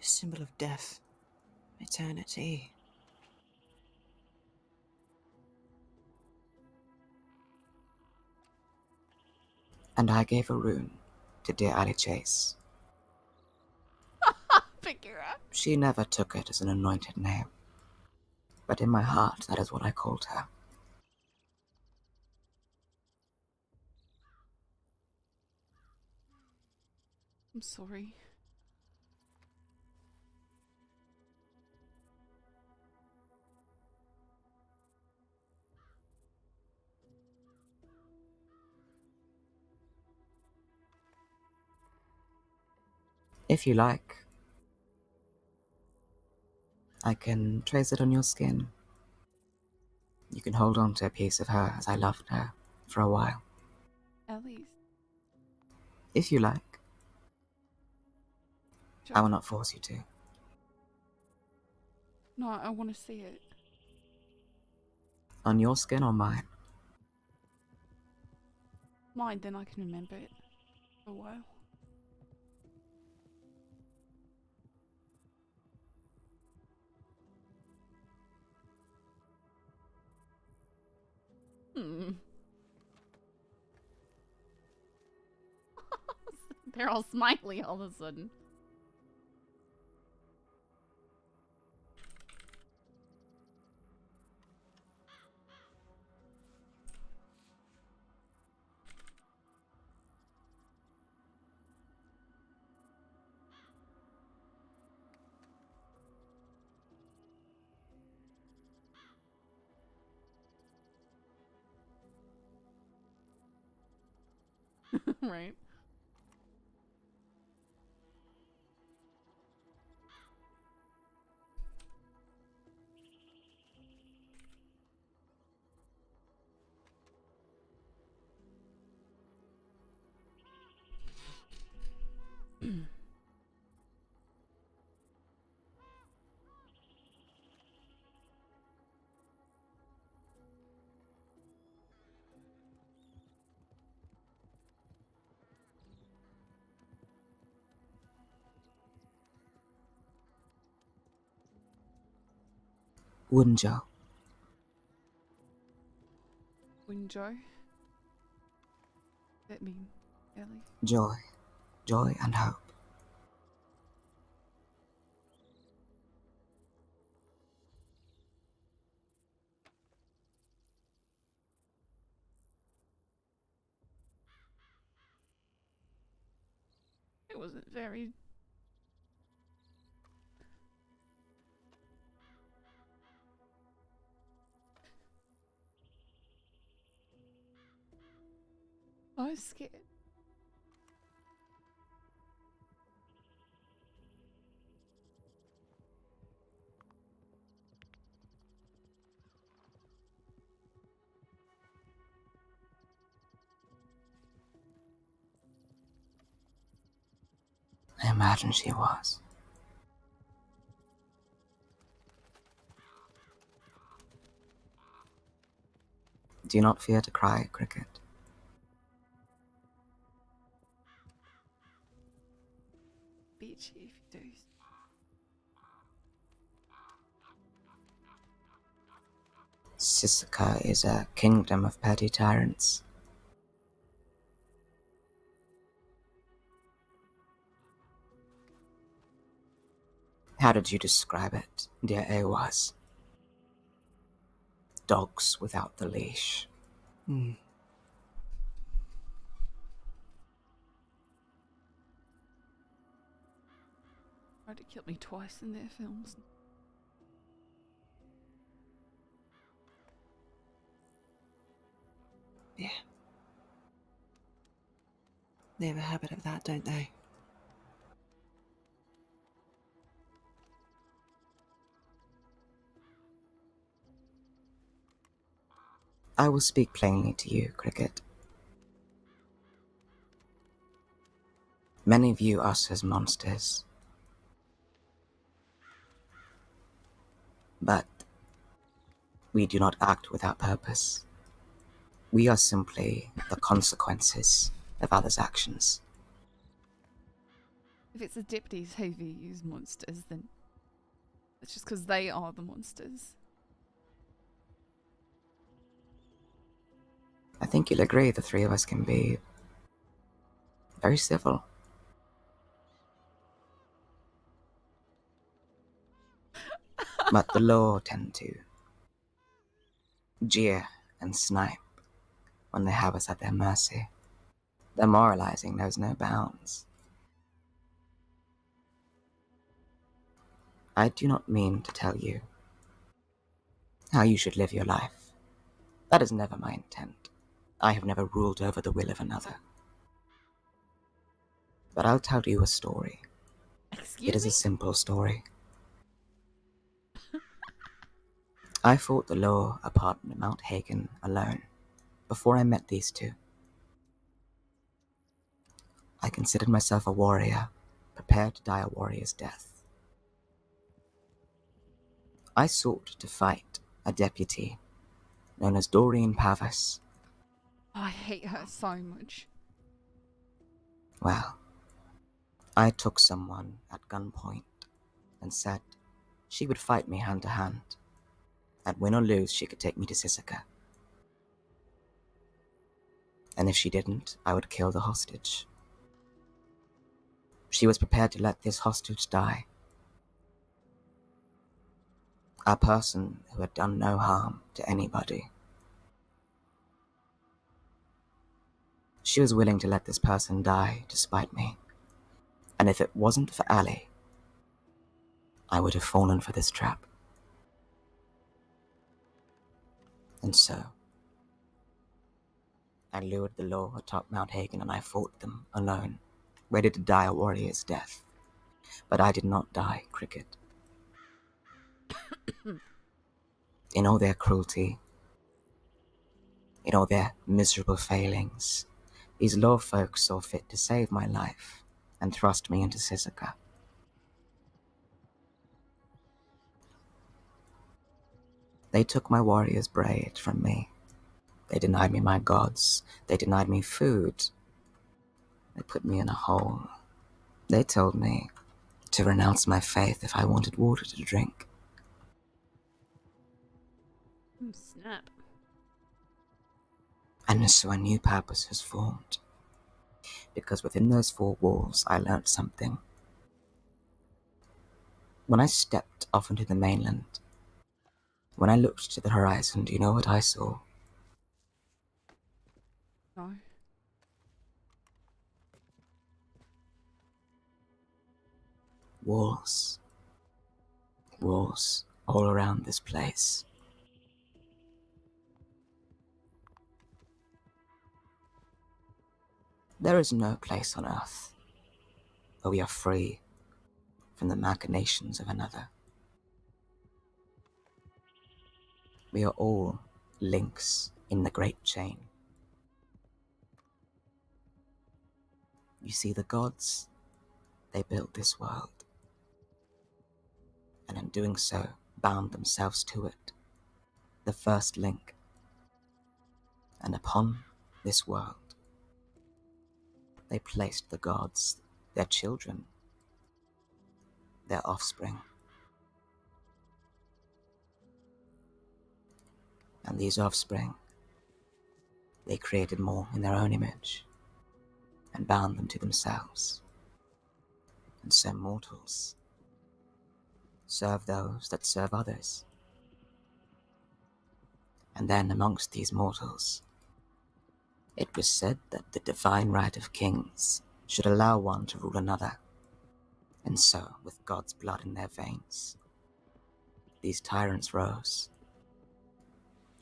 A symbol of death, eternity. And I gave a rune to dear Ali Chase. figure out. She never took it as an anointed name. But in my heart, that is what I called her. I'm sorry. If you like, I can trace it on your skin. You can hold on to a piece of her as I loved her for a while. At least. If you like. Sure. I will not force you to. No, I want to see it. On your skin or mine? Mine, then I can remember it for a while. They're all smiley all of a sudden. Right. Wunjo. Winjo. That mean, Ellie? Joy. Joy and hope. It wasn't very... I was scared. I imagine she was. Do not fear to cry, Cricket. Bitch, if you do. Sisika is a kingdom of petty tyrants. How did you describe it, dear Awaz? Dogs without the leash. Tried to kill me twice in their films. Yeah. They have a habit of that, don't they? I will speak plainly to you, Cricket. Many view us as monsters. But we do not act without purpose. We are simply the consequences of others' actions. If it's the deputies who use monsters, then it's just because they are the monsters. I think you'll agree the three of us can be very civil. But the law tend to jeer and snipe when they have us at their mercy. Their moralizing knows no bounds. I do not mean to tell you how you should live your life. That is never my intent. I have never ruled over the will of another. But I'll tell you a story. It is a simple story. I fought the law apart in Mount Hagen alone before I met these two. I considered myself a warrior, prepared to die a warrior's death. I sought to fight a deputy known as Doreen Pavas. Oh, I hate her so much. Well, I took someone at gunpoint and said she would fight me hand to hand, and win or lose she could take me to Sisika. And if she didn't, I would kill the hostage. She was prepared to let this hostage die. A person who had done no harm to anybody. She was willing to let this person die to spite me. And if it wasn't for Ali, I would have fallen for this trap. And so, I lured the law atop Mount Hagen and I fought them alone, ready to die a warrior's death. But I did not die, Cricket. In all their cruelty, in all their miserable failings, these law folk saw fit to save my life and thrust me into Sisika. They took my warrior's braid from me. They denied me my gods. They denied me food. They put me in a hole. They told me to renounce my faith if I wanted water to drink. Snap. And so a new purpose was formed. Because within those four walls, I learnt something. When I stepped off into the mainland, when I looked to the horizon, do you know what I saw? No. Walls. Walls all around this place. There is no place on earth where we are free from the machinations of another. We are all links in the great chain. You see, the gods, they built this world, and in doing so, bound themselves to it, the first link. And upon this world, they placed the gods, their children, their offspring. And these offspring, they created more in their own image and bound them to themselves. And so mortals serve those that serve others. And then amongst these mortals, it was said that the divine right of kings should allow one to rule another. And so, with God's blood in their veins, these tyrants rose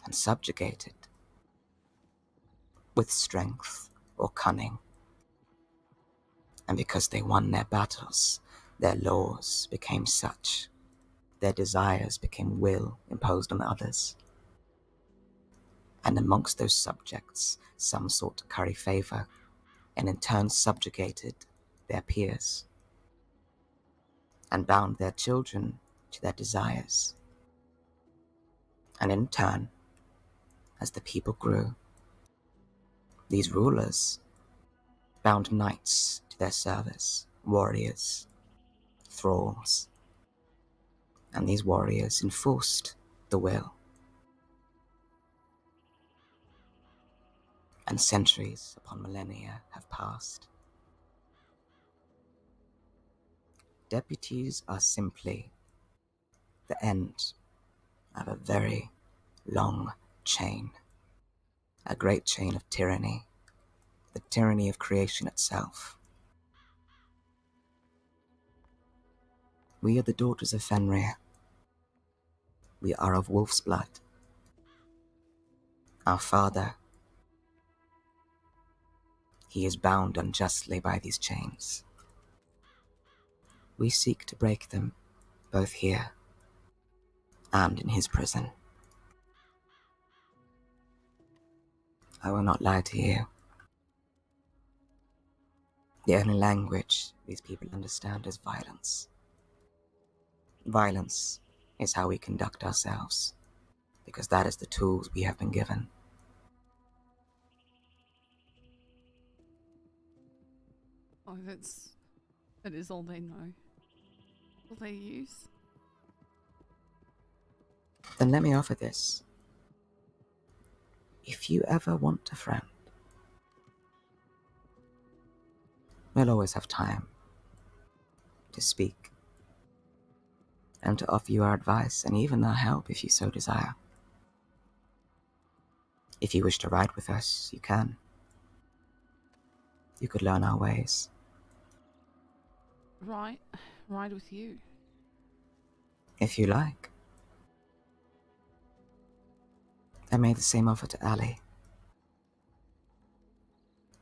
and subjugated with strength or cunning. And because they won their battles, their laws became such, their desires became will imposed on others. And amongst those subjects, some sought to curry favor, and in turn subjugated their peers, and bound their children to their desires. And in turn, as the people grew, these rulers bound knights to their service, warriors, thralls, and these warriors enforced the will. And centuries upon millennia have passed. Deputies are simply The end of a very long chain. A great chain of tyranny. The tyranny of creation itself. We are the daughters of Fenrir. We are of wolf's blood. Our father, he is bound unjustly by these chains. We seek to break them, both here and in his prison. I will not lie to you. The only language these people understand is violence. Violence is how we conduct ourselves, because that is the tools we have been given. Oh, that is all they know. All they use. Then let me offer this. If you ever want a friend, we'll always have time to speak and to offer you our advice and even our help if you so desire. If you wish to ride with us, you can. You could learn our ways. Right. Ride with you. If you like. I made the same offer to Ali.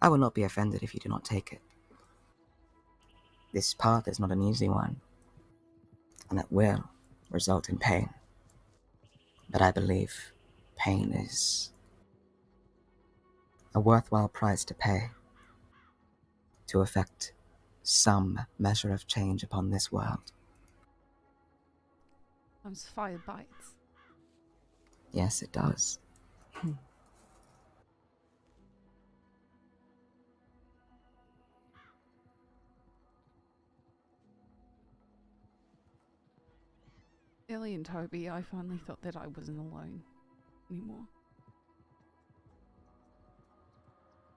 I will not be offended if you do not take it. This path is not an easy one, and it will result in pain. But I believe pain is a worthwhile price to pay to effect some measure of change upon this world. Those fire bites. Yes, it does. Ellie and Toby, I finally thought that I wasn't alone anymore.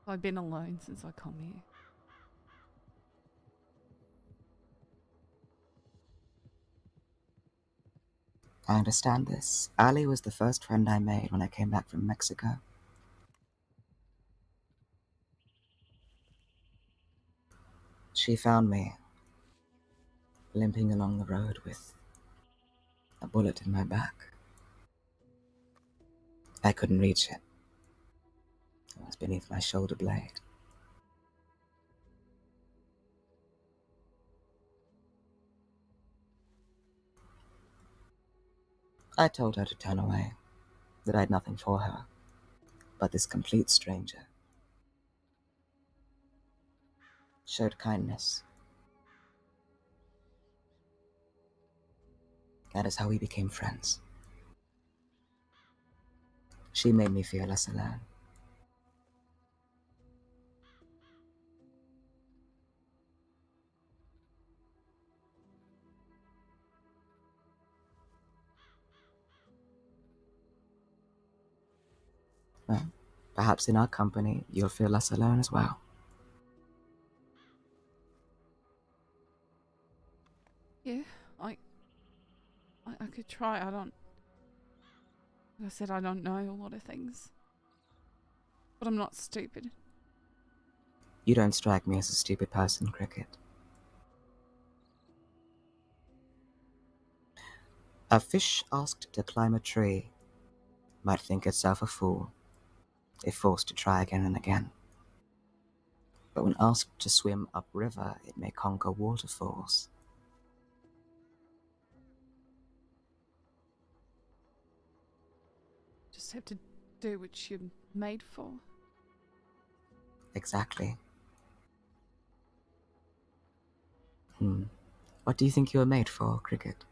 I've been alone since I come here. I understand this. Ali was the first friend I made when I came back from Mexico. She found me limping along the road with a bullet in my back. I couldn't reach it. It was beneath my shoulder blade. I told her to turn away, that I had nothing for her, but this complete stranger showed kindness. That is how we became friends. She made me feel less alone. Well, perhaps in our company, you'll feel less alone as well. Yeah, I could try. Like I said, I don't know a lot of things. But I'm not stupid. You don't strike me as a stupid person, Cricket. A fish asked to climb a tree might think itself a fool if forced to try again and again. But when asked to swim upriver, it may conquer waterfalls. Just have to do what you're made for. Exactly. What do you think you were made for, Cricket?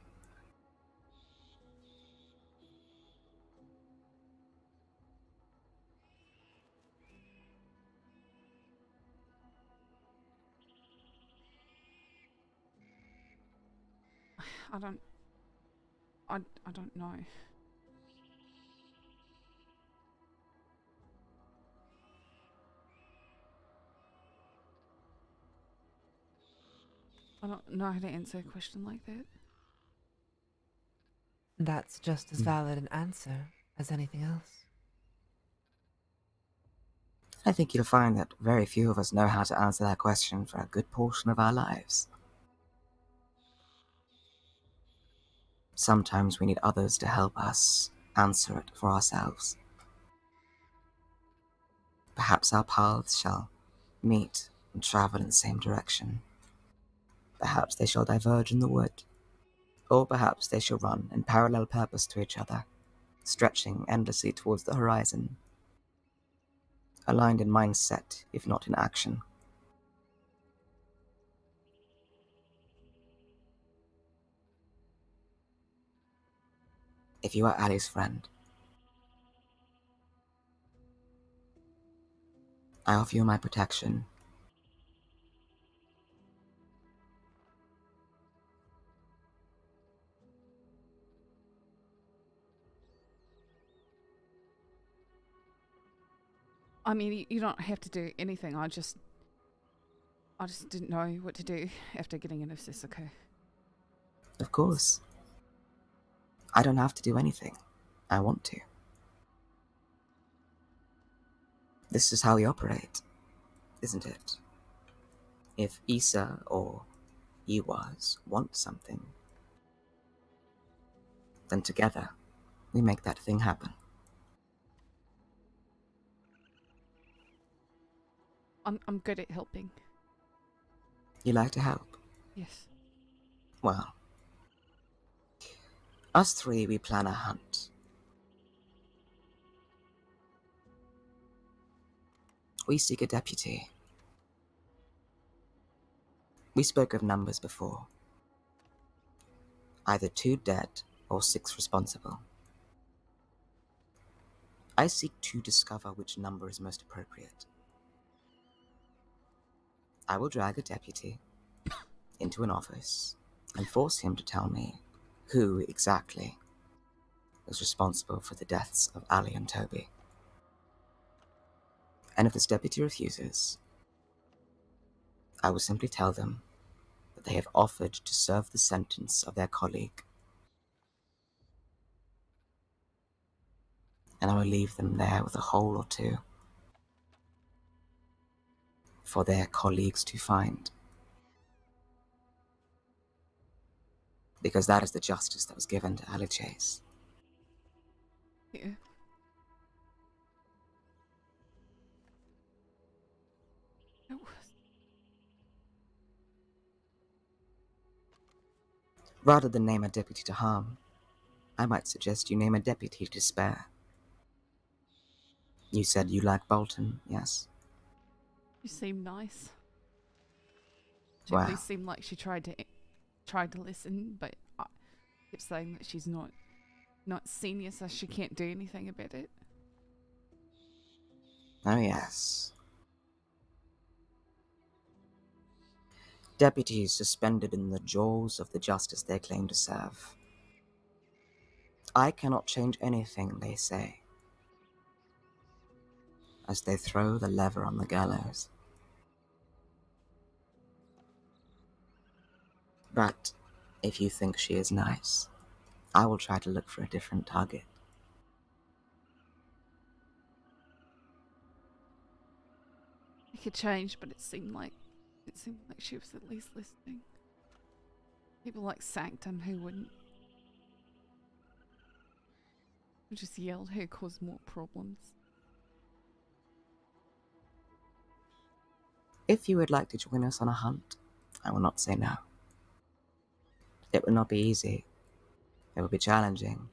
I don't know. I don't know how to answer a question like that. That's just as valid an answer as anything else. I think you'll find that very few of us know how to answer that question for a good portion of our lives. Sometimes we need others to help us answer it for ourselves. Perhaps our paths shall meet and travel in the same direction. Perhaps they shall diverge in the wood. Or perhaps they shall run in parallel purpose to each other, stretching endlessly towards the horizon, aligned in mindset, if not in action. If you are Ali's friend, I offer you my protection. I mean, you don't have to do anything. I just didn't know what to do after getting into Sissoko. Of course. I don't have to do anything. I want to. This is how we operate, isn't it? If Issa or Iwaz want something, then together we make that thing happen. I'm good at helping. You like to help? Yes. Well, us three, we plan a hunt. We seek a deputy. We spoke of numbers before. Either 2 dead or 6 responsible. I seek to discover which number is most appropriate. I will drag a deputy into an office and force him to tell me who exactly is responsible for the deaths of Ali and Toby. And if this deputy refuses, I will simply tell them that they have offered to serve the sentence of their colleague. And I will leave them there with a hole or 2 for their colleagues to find. Because that is the justice that was given to Ali Chase. Yeah. It was. Rather than name a deputy to harm, I might suggest you name a deputy to spare. You said you like Bolton, yes? She seemed nice. She Wow. at least seemed like she tried to listen, but I kept saying that she's not senior, so she can't do anything about it. Oh, yes. Deputies suspended in the jaws of the justice they claim to serve. I cannot change anything they say, as they throw the lever on the gallows. But if you think she is nice, I will try to look for a different target. It could change, but it seemed like she was at least listening. People like Sanctum who wouldn't, who just yelled, who caused more problems. If you would like to join us on a hunt, I will not say no. It will not be easy. It will be challenging.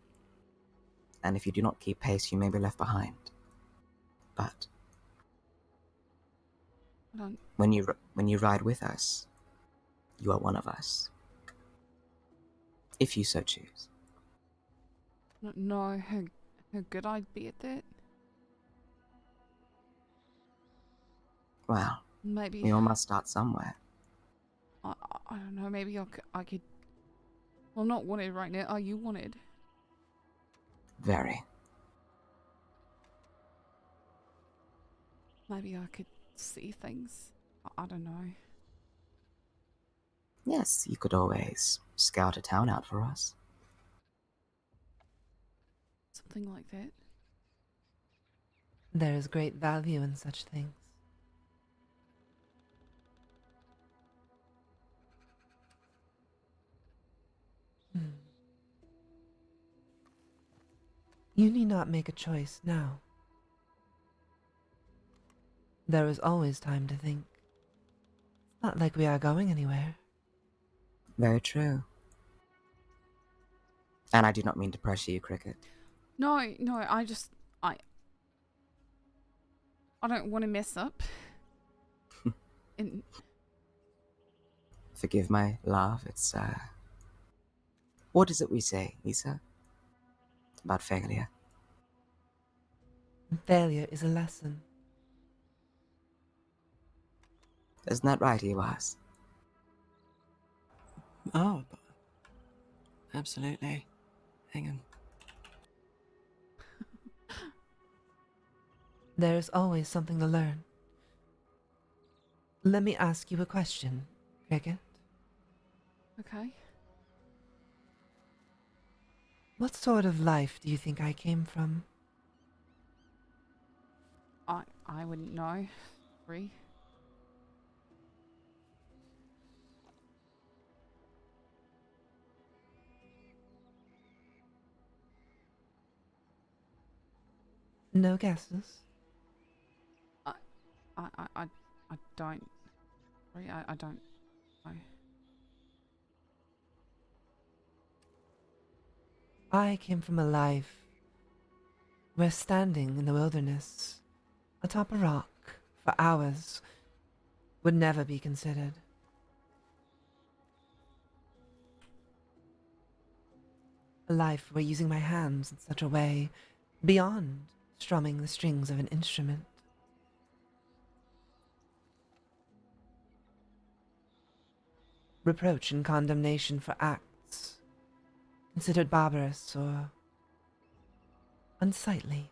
And if you do not keep pace, you may be left behind. But when you ride with us, you are one of us. If you so choose. I don't know how good I'd be at that. Well, Maybe we all must start somewhere. I don't know. Maybe I could. Well, I'm not wanted right now. Are you wanted? Very. Maybe I could see things. I don't know. Yes, you could always scout a town out for us. something like that? There is great value in such things. You need not make a choice now. There is always time to think. It's not like we are going anywhere. Very true. And I do not mean to pressure you, Cricket. No, I just I don't want to mess up. And Forgive my laugh. It's, what is it we say, Lisa? About failure. Failure is a lesson. Isn't that right, Ewas? Oh, absolutely. Hang on. There is always something to learn. Let me ask you a question, Cricket. okay. What sort of life do you think I came from? I wouldn't know. Free. No guesses? I don't. Free. I don't know. I came from a life where standing in the wilderness atop a rock for hours would never be considered. A life where using my hands in such a way beyond strumming the strings of an instrument. Reproach and condemnation for acts considered barbarous or unsightly.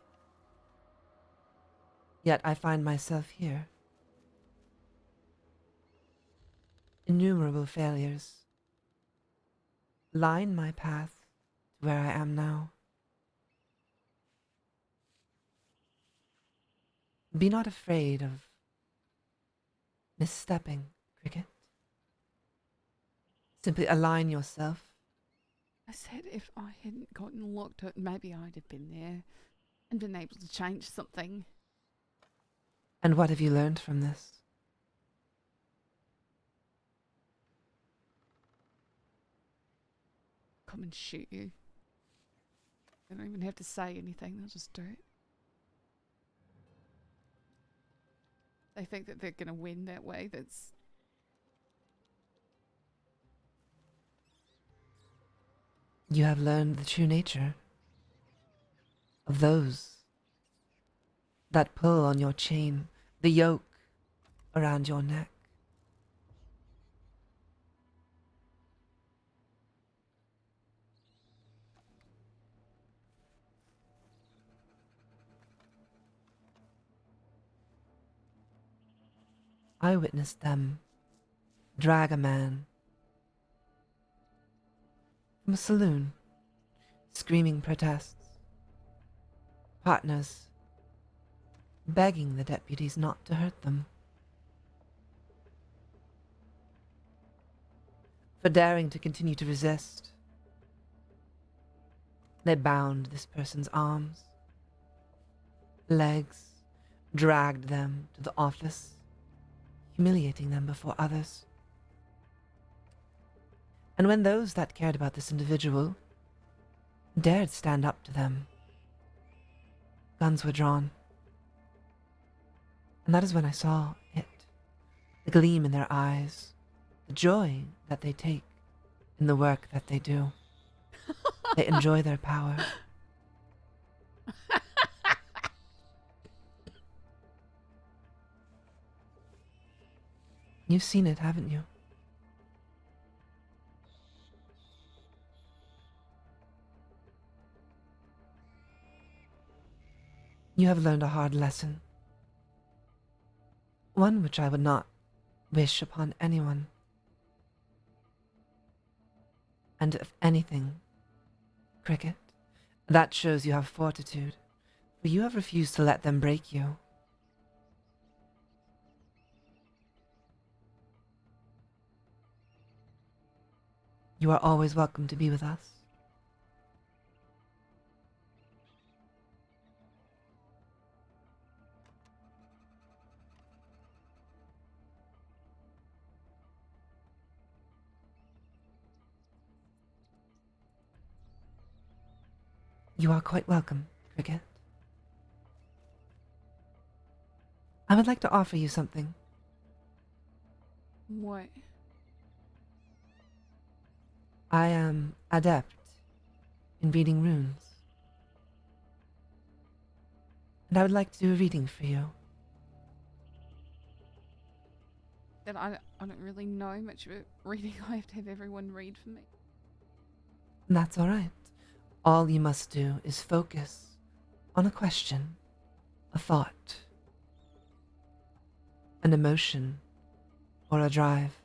Yet I find myself here. Innumerable failures line my path to where I am now. Be not afraid of misstepping, Cricket. Simply align yourself. I said if I hadn't gotten looked at, maybe I'd have been there and been able to change something. And what have you learned from this? Come and shoot you. They don't even have to say anything, they'll just do it. They think that they're gonna win that way, that's... You have learned the true nature of those that pull on your chain, the yoke around your neck. I witnessed them drag a man from a saloon, screaming protests, partners begging the deputies not to hurt them. For daring to continue to resist, they bound this person's arms, legs, dragged them to the office, humiliating them before others. And when those that cared about this individual dared stand up to them, guns were drawn. And that is when I saw it, the gleam in their eyes, the joy that they take in the work that they do. They enjoy their power. You've seen it, haven't you? You have learned a hard lesson. One which I would not wish upon anyone. And if anything, Cricket, That shows you have fortitude, for you have refused to let them break you. You are always welcome to be with us. You are quite welcome, Cricket. I would like to offer you something. What? I am adept in reading runes. And I would like to do a reading for you. Then I don't really know much about reading. I have to have everyone read for me. That's all right. All you must do is focus on a question, a thought, an emotion, or a drive.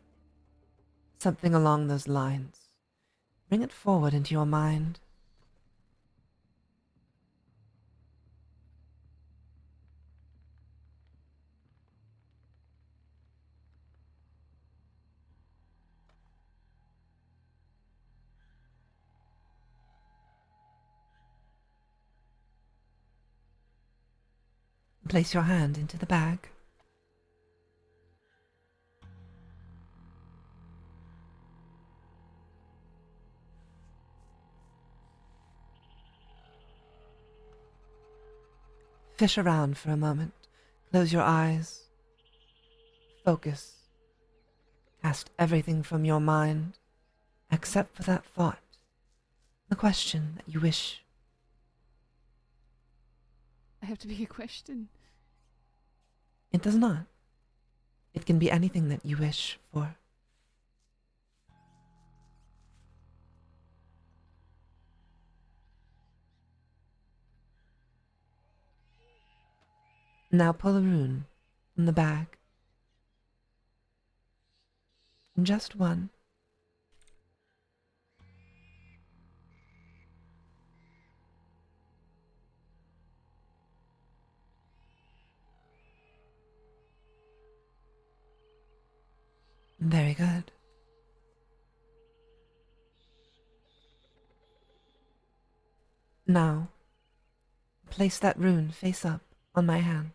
Something along those lines. Bring it forward into your mind. Place your hand into the bag. Fish around for a moment. Close your eyes. Focus. Cast everything from your mind, except for that thought, the question that you wish. I have to be a question. It does not. It can be anything that you wish for. Now pull a rune from the bag. Just one. Very good. Now, place that rune face up on my hand.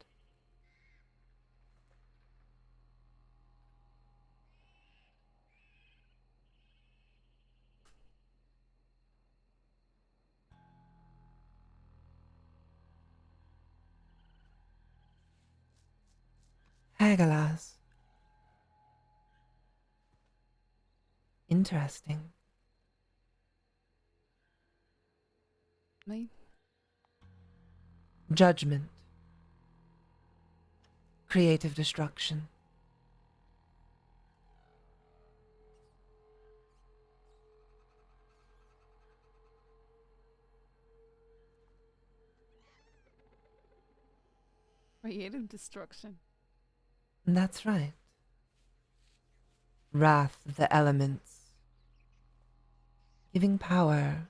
Hagalaz. Interesting. Me? Judgment. Creative destruction. Creative destruction. That's right. Wrath of the elements. Giving power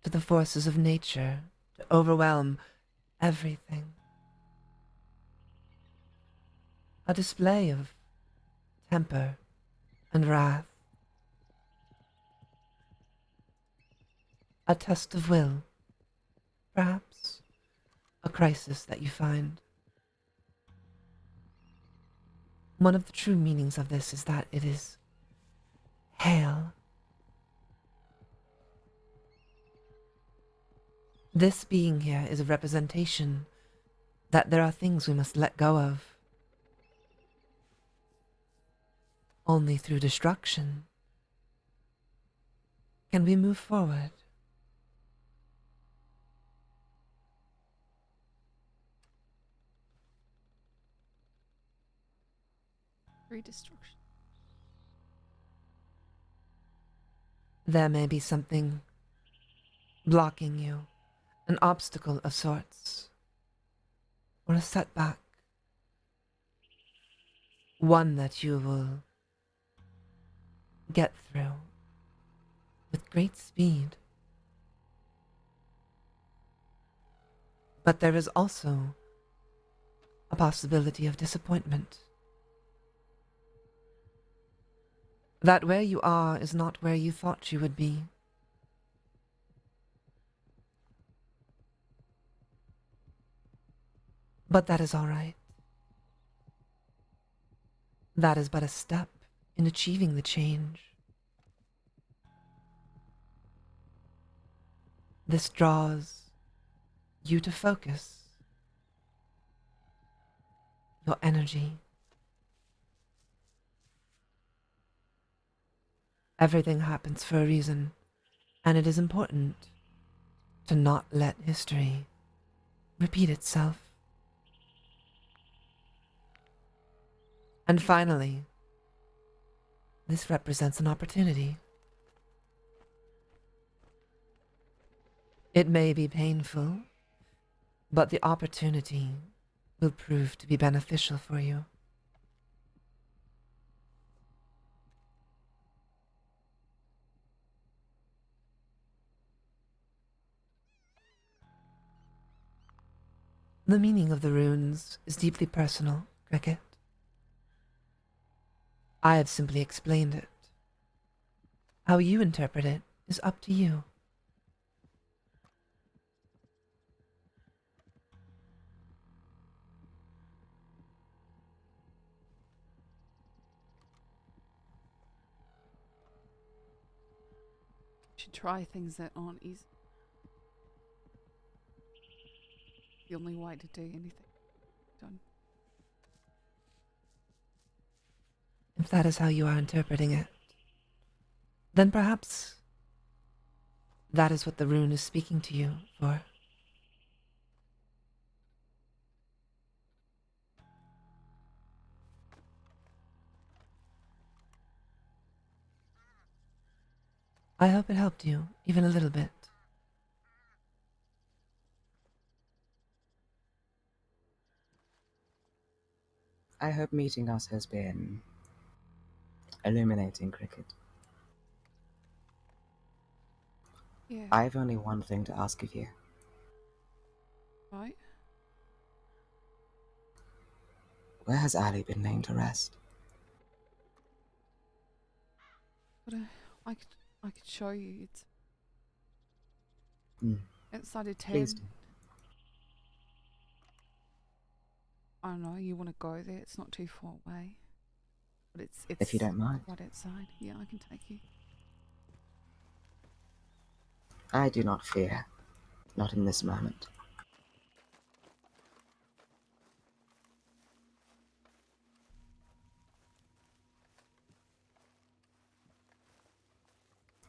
to the forces of nature to overwhelm everything. A display of temper and wrath. A test of will. Perhaps a crisis that you find. One of the true meanings of this is that it is hail. This being here is a representation that there are things we must let go of. Only through destruction can we move forward. Redestruction. There may be something blocking you, an obstacle of sorts, or a setback. One that you will get through with great speed. But there is also a possibility of disappointment. That where you are is not where you thought you would be. But that is all right. That is but a step in achieving the change. This draws you to focus your energy. Everything happens for a reason, and it is important to not let history repeat itself. And finally, this represents an opportunity. It may be painful, but the opportunity will prove to be beneficial for you. The meaning of the runes is deeply personal, Cricket. I have simply explained it. How you interpret it is up to you. Should try things that aren't easy. The only way to do anything done. If that is how you are interpreting it, then perhaps that is what the rune is speaking to you for. I hope it helped you, even a little bit. I hope meeting us has been illuminating, Cricket. Yeah. I've only one thing to ask of you. Right. Where has Ali been laying to rest? But I could show you. It's Hmm. outside of town. Please do. I don't know. You want to go there? It's not too far away. But it's If you don't mind. right outside. Yeah, I can take you. I do not fear. Not in this moment.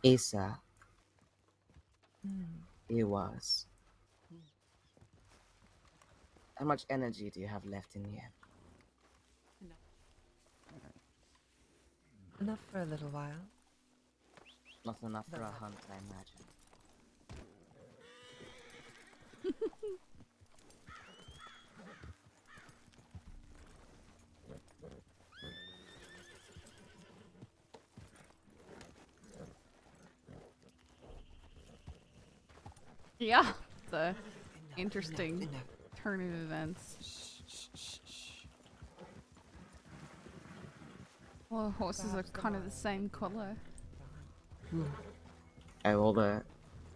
Issa, he was. How much energy do you have left in you? Enough for a little while. Not enough for a hunt, I imagine. Yeah. It's a interesting turn of events. Well, horses are kind of the same color. Oh,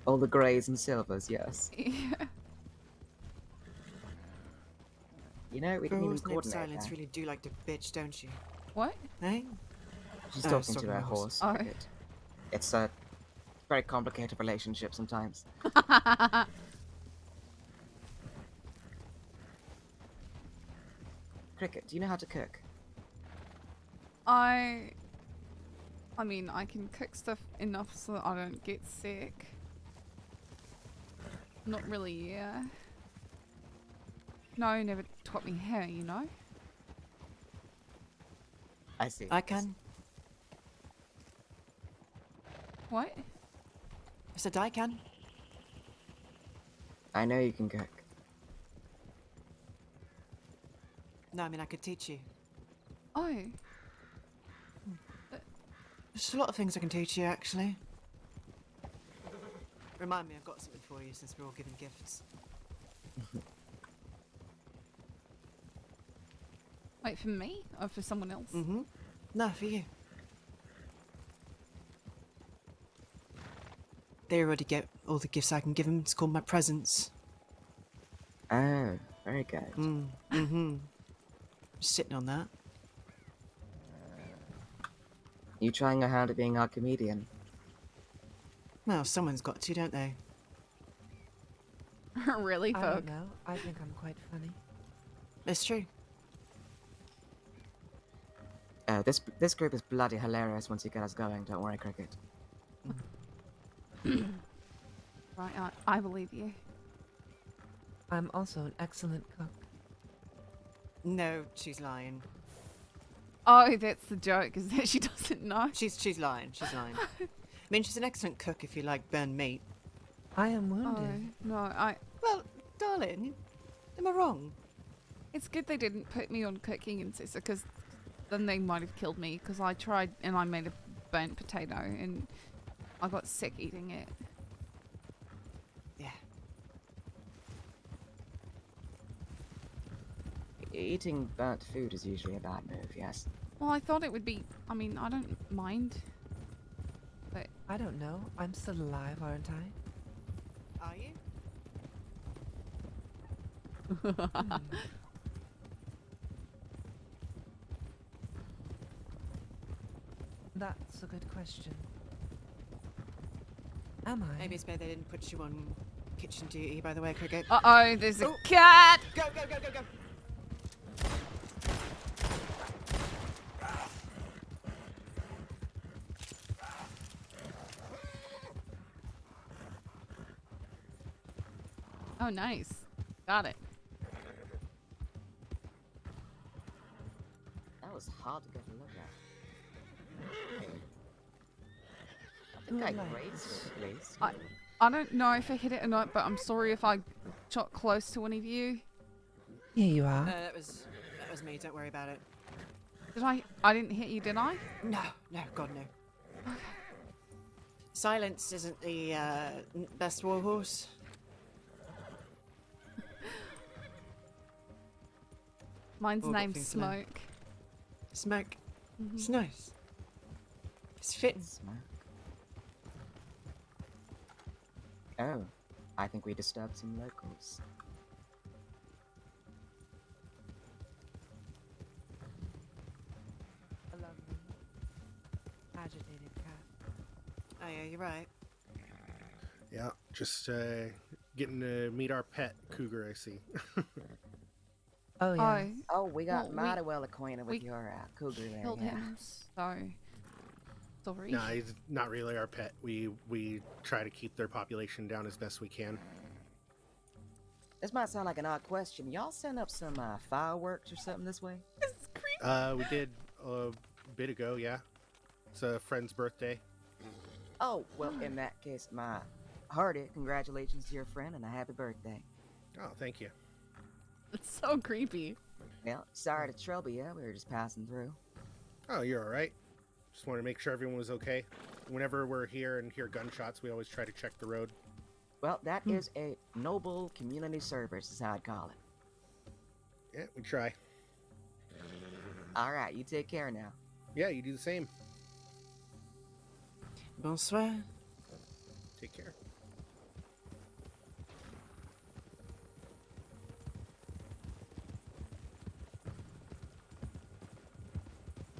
all the greys and silvers, yes. Yeah. You know, we didn't even Girls nib coordinate silence that. really do like to bitch, don't you? What? Eh? She's Oh, talking talking to her about horse. Oh. Cricket. It's a very complicated relationship sometimes. Cricket, do you know how to cook? I mean, I can cook stuff enough so that I don't get sick. Not really, yeah. No, never taught me how, you know? I see. I can. What? I said I can. I know you can cook. No, I mean I could teach you. Oh. There's a lot of things I can teach you, actually. Remind me, I've got something for you since we're all giving gifts. Wait, for me or for someone else? Mm-hmm. No, for you. They already get all the gifts I can give them. It's called my presents. Oh, very good. Mm-hmm. Just sitting on that. You trying your hand at being our comedian? Well, someone's got to, don't they? Really, I folk? don't know. I think I'm quite funny. It's true. This group is bloody hilarious once you get us going. Don't worry, Cricket. Right, I believe you. I'm also an excellent cook. No, she's lying. Oh, that's the joke, is that she doesn't know. She's lying. She's lying. I mean, she's an excellent cook if you like burnt meat. I am Oh, wounded. no, Well, darling, am I wrong? it's good they didn't put me on cooking and Cessa, because then they might have killed me, because I tried and I made a burnt potato and I got sick eating it. Yeah. Eating burnt food is usually a bad move, yes. Well, I thought it would be, I mean, I don't mind. But I don't know. I'm still alive, aren't I? Are you? That's a good question. Am I? Maybe it's better they didn't put you on kitchen duty, by the way, Cricket. uh-oh, there's a Oh. cat! Go, go, go, go, go! Oh, nice. Got it. That was hard to get a look at. I think I grazed it, at least. I don't know if I hit it or not, but I'm sorry if I shot close to one of you. Here you are. That was me. Don't worry about it. Did I didn't hit you, did I? No, God, no. Silence isn't the best warhorse. Mine's All got named things to learn. Smoke. Smoke. It's nice. It's fitting. Smoke. Oh, I think we disturbed some locals. A lovely, agitated cat. Oh yeah, you're right. Yeah, just getting to meet our pet cougar, I see. Oh yeah. Oh, we got Well, mighty well acquainted with we your cougar there, Killed yeah. him, so sorry. No, he's not really our pet. We try to keep their population down as best we can. This might sound like an odd question. Y'all send up some fireworks or something this way? It's creepy. We did a bit ago, yeah. It's a friend's birthday. Oh, well, in that case, my hearty congratulations to your friend and a happy birthday. Oh, thank you. It's so creepy. Well, sorry to trouble you. We were just passing through. Oh, you're all right. Just wanted to make sure everyone was okay. Whenever we're here and hear gunshots, we always try to check the road. Well, that is a noble community service, is how I'd call it. Yeah, we try. All right, you take care now. Yeah, you do the same. Bonsoir. Take care.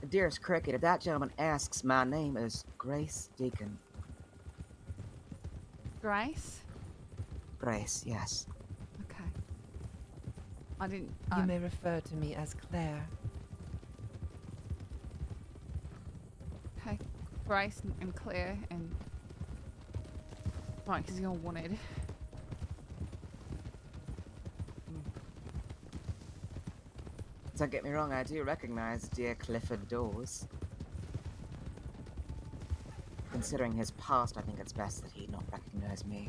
Dearest Cricket, if that gentleman asks, my name is Grace Deacon. Grace? Grace, yes. Okay. I didn't. You may refer to me as Claire. Okay. Grace and Claire and. Right, because you're wanted. Don't get me wrong, I do recognize dear Clifford Dawes. Considering his past, I think it's best that he not recognize me.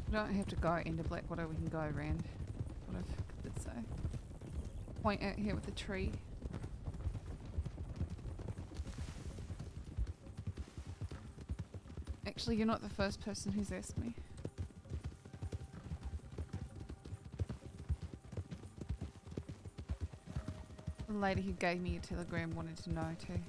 We don't have to go into Blackwater, we can go around. What if did say? Point out here with the tree. Actually, you're not the first person who's asked me. The lady who gave me a telegram wanted to know too.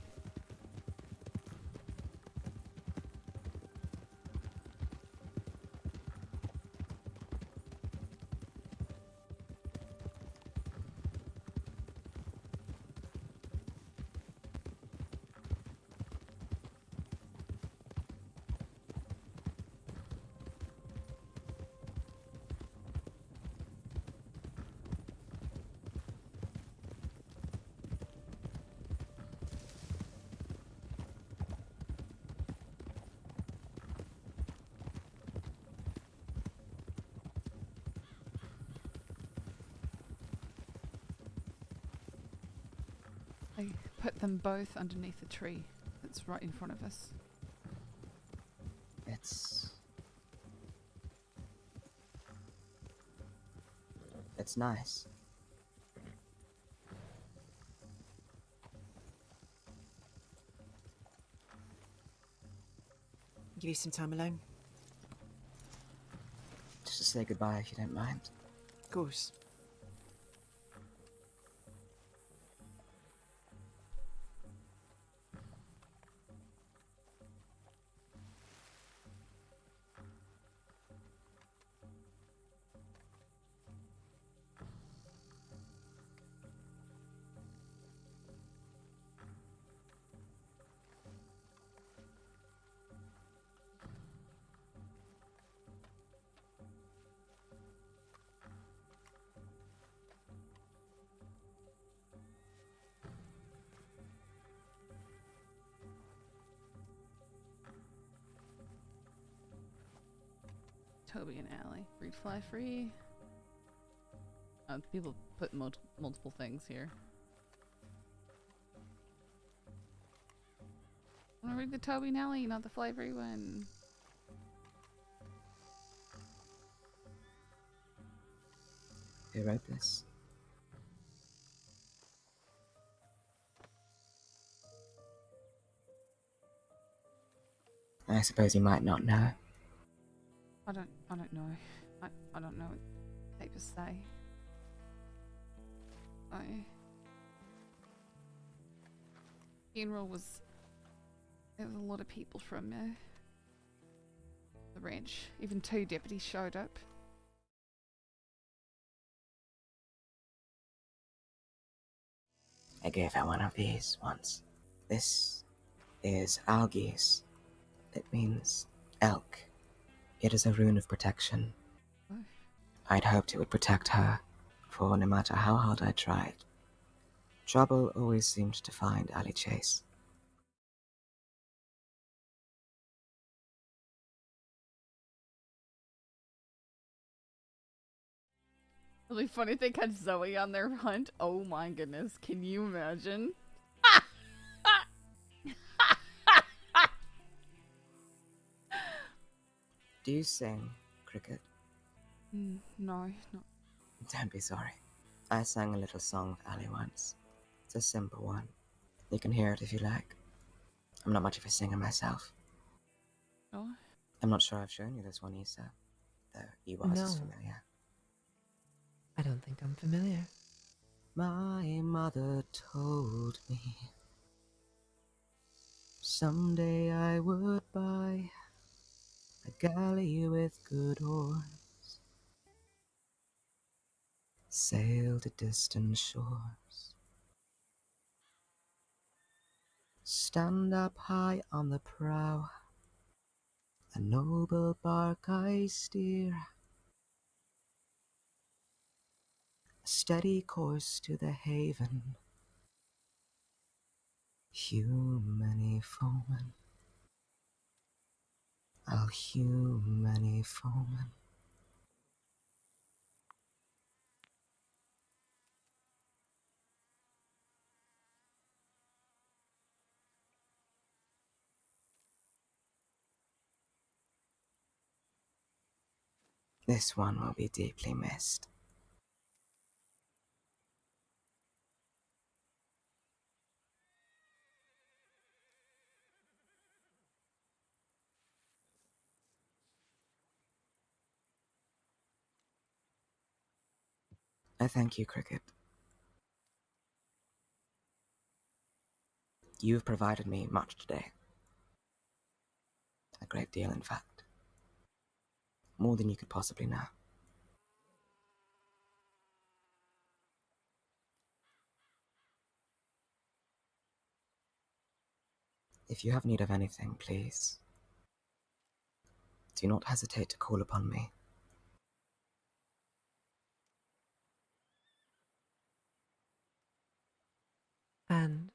They put them both underneath a tree that's right in front of us. It's nice. Give you some time alone. Just to say goodbye if you don't mind. Of course. Toby and Allie. Breed fly free. People put multiple things here. Wanna read the Toby and Allie, not the fly free one? Who wrote this? I suppose you might not know. I don't know. I don't know what papers say. Funeral was... There was a lot of people from the ranch. Even 2 deputies showed up. I gave her one of these once. This is algaes. It means elk. It is a rune of protection. Oh. I'd hoped it would protect her, for no matter how hard I tried, trouble always seemed to find Alley Chase. Really funny if they catch Zoe on their hunt. Oh my goodness, can you imagine? Do you sing, Cricket? No, no. Don't be sorry. I sang a little song for Allie once. It's a simple one. You can hear it if you like. I'm not much of a singer myself. Oh. I'm not sure I've shown you this one, Issa, though Ewas is No. familiar. I don't think I'm familiar. My mother told me someday I would buy a galley with good oars, sail to distant shores, stand up high on the prow, a noble bark I steer, a steady course to the haven, hew many foemen, I'll hew many foemen. This one will be deeply missed. I thank you, Cricket. You've provided me much today. A great deal, in fact. More than you could possibly know. If you have need of anything, please, do not hesitate to call upon me. And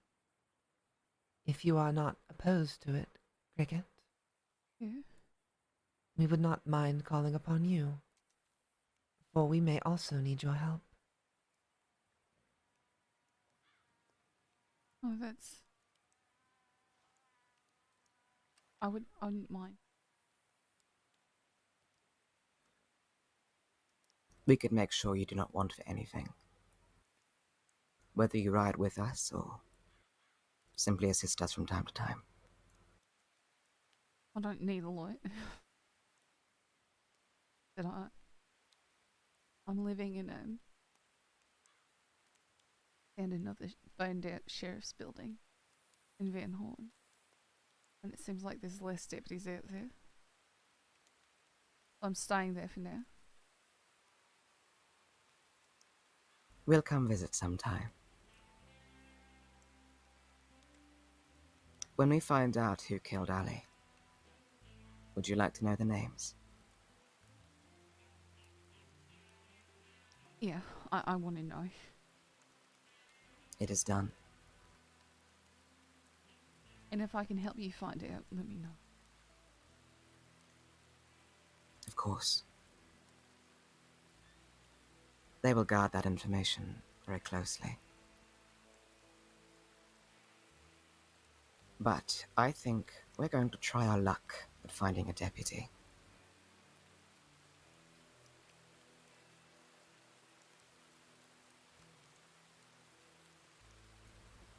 if you are not opposed to it, Cricket, Yeah. we would not mind calling upon you, for we may also need your help. Oh, that's. I wouldn't mind. We could make sure you do not want for anything. Whether you ride with us or simply assist us from time to time. I don't need a lot. But I'm living in a burned out sheriff's building in Van Horn. And it seems like there's less deputies out there. I'm staying there for now. We'll come visit sometime. When we find out who killed Ali, would you like to know the names? Yeah, I want to know. It is done. And if I can help you find out, let me know. Of course. They will guard that information very closely. But I think we're going to try our luck at finding a deputy.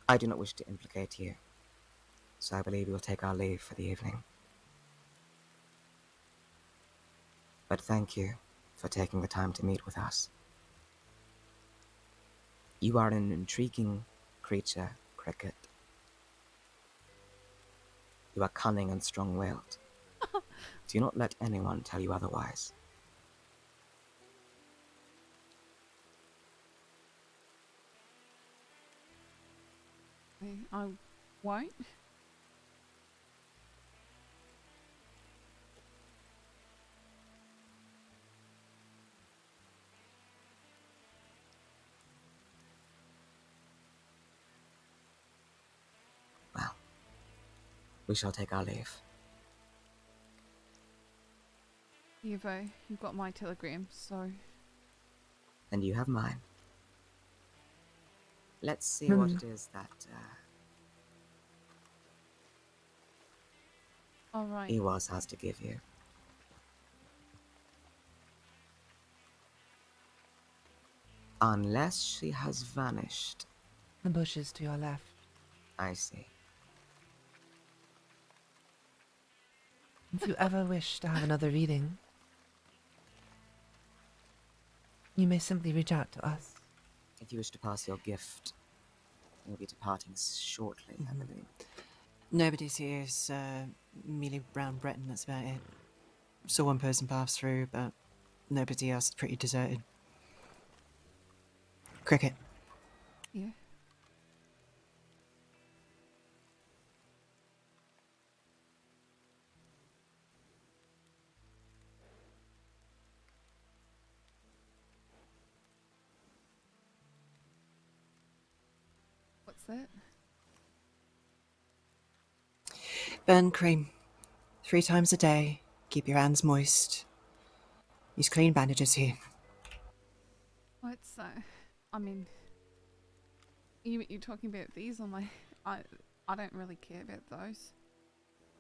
I do not wish to implicate you, so I believe we will take our leave for the evening. But thank you for taking the time to meet with us. You are an intriguing creature, Cricket. You are cunning and strong-willed. Do not let anyone tell you otherwise. I won't. Well, we shall take our leave. You've got my telegram, so And you have mine. Let's see what it is that, alright. Ewas has to give you. Unless she has vanished. The bushes to your left. I see. If you ever wish to have another reading, you may simply reach out to us. If you wish to pass your gift, you'll be departing shortly, I believe. Nobody's here is Mealy Brown Breton, that's about it. Saw one person pass through, but nobody else is pretty deserted. Cricket. Yeah. What's that? Burn cream. 3 times a day. Keep your hands moist. Use clean bandages here. What's I mean, you're talking about these on my. I don't really care about those.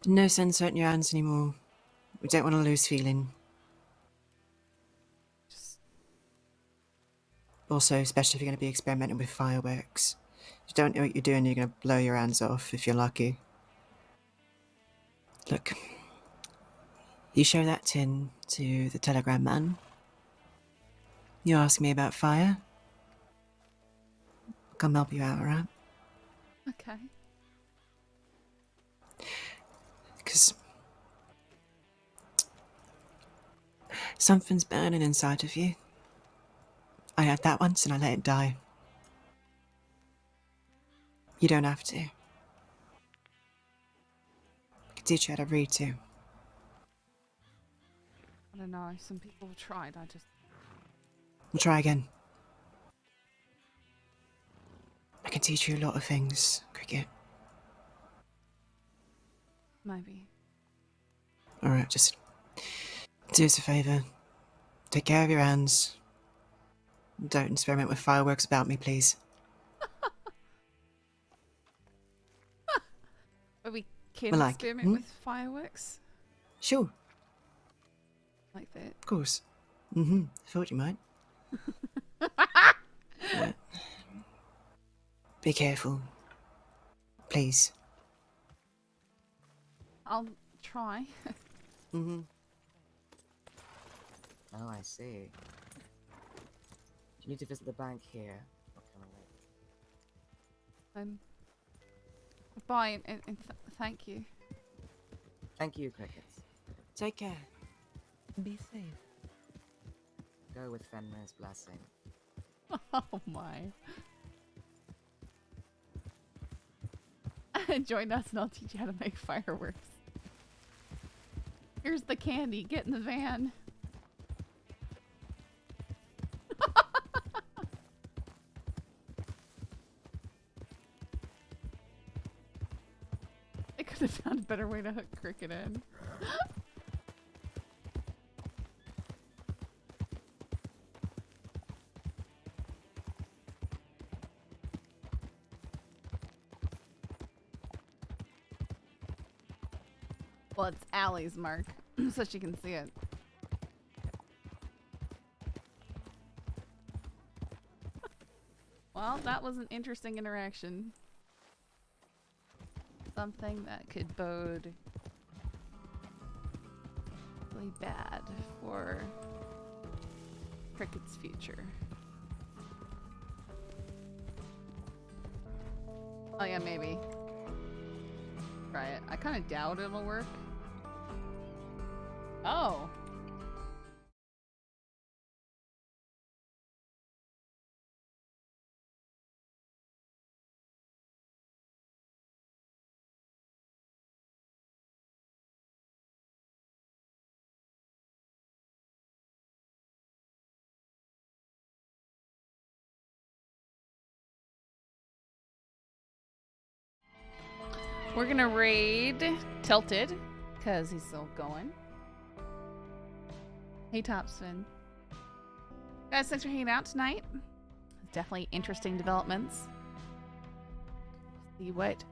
No sense hurting your hands anymore. We don't want to lose feeling. Just Also, especially if you're going to be experimenting with fireworks. You don't know what you're doing, you're going to blow your hands off if you're lucky. Look, you show that tin to the telegram man. You ask me about fire, come help you out, alright? Okay. Because something's burning inside of you. I had that once and I let it die. You don't have to. I can teach you how to read too. I don't know. Some people have tried. We'll try again. I can teach you a lot of things, Cricket. Maybe. Alright, just do us a favour. Take care of your hands. Don't experiment with fireworks about me, please. But we can Well, like, experiment with fireworks Sure, like that. of course. Thought you might. Yeah. Be careful. Please. I'll try. Oh, I see. You need to visit the bank here. Or come away. Bye and thank you. Thank you, Crickets. Take care. Be safe. Go with Fenrir's blessing. Oh my. Join us and I'll teach you how to make fireworks. Here's the candy. Get in the van. I could have found a better way to hook Cricket in. Well, it's Allie's mark, so she can see it. Well, that was an interesting interaction. Something that could bode really bad for Cricket's future. Oh yeah, maybe. Try it. I kind of doubt it'll work. Oh. We're gonna raid Tilted, because he's still going. Hey, Topspin. Guys, thanks for hanging out tonight. Definitely interesting developments. See what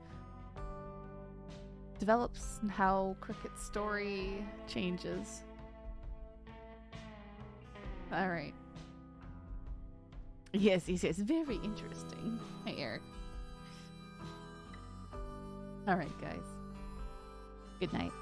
develops and how Cricket's story changes. Alright. Yes, he says, very interesting. Hey, Eric. Alright, guys. Good night.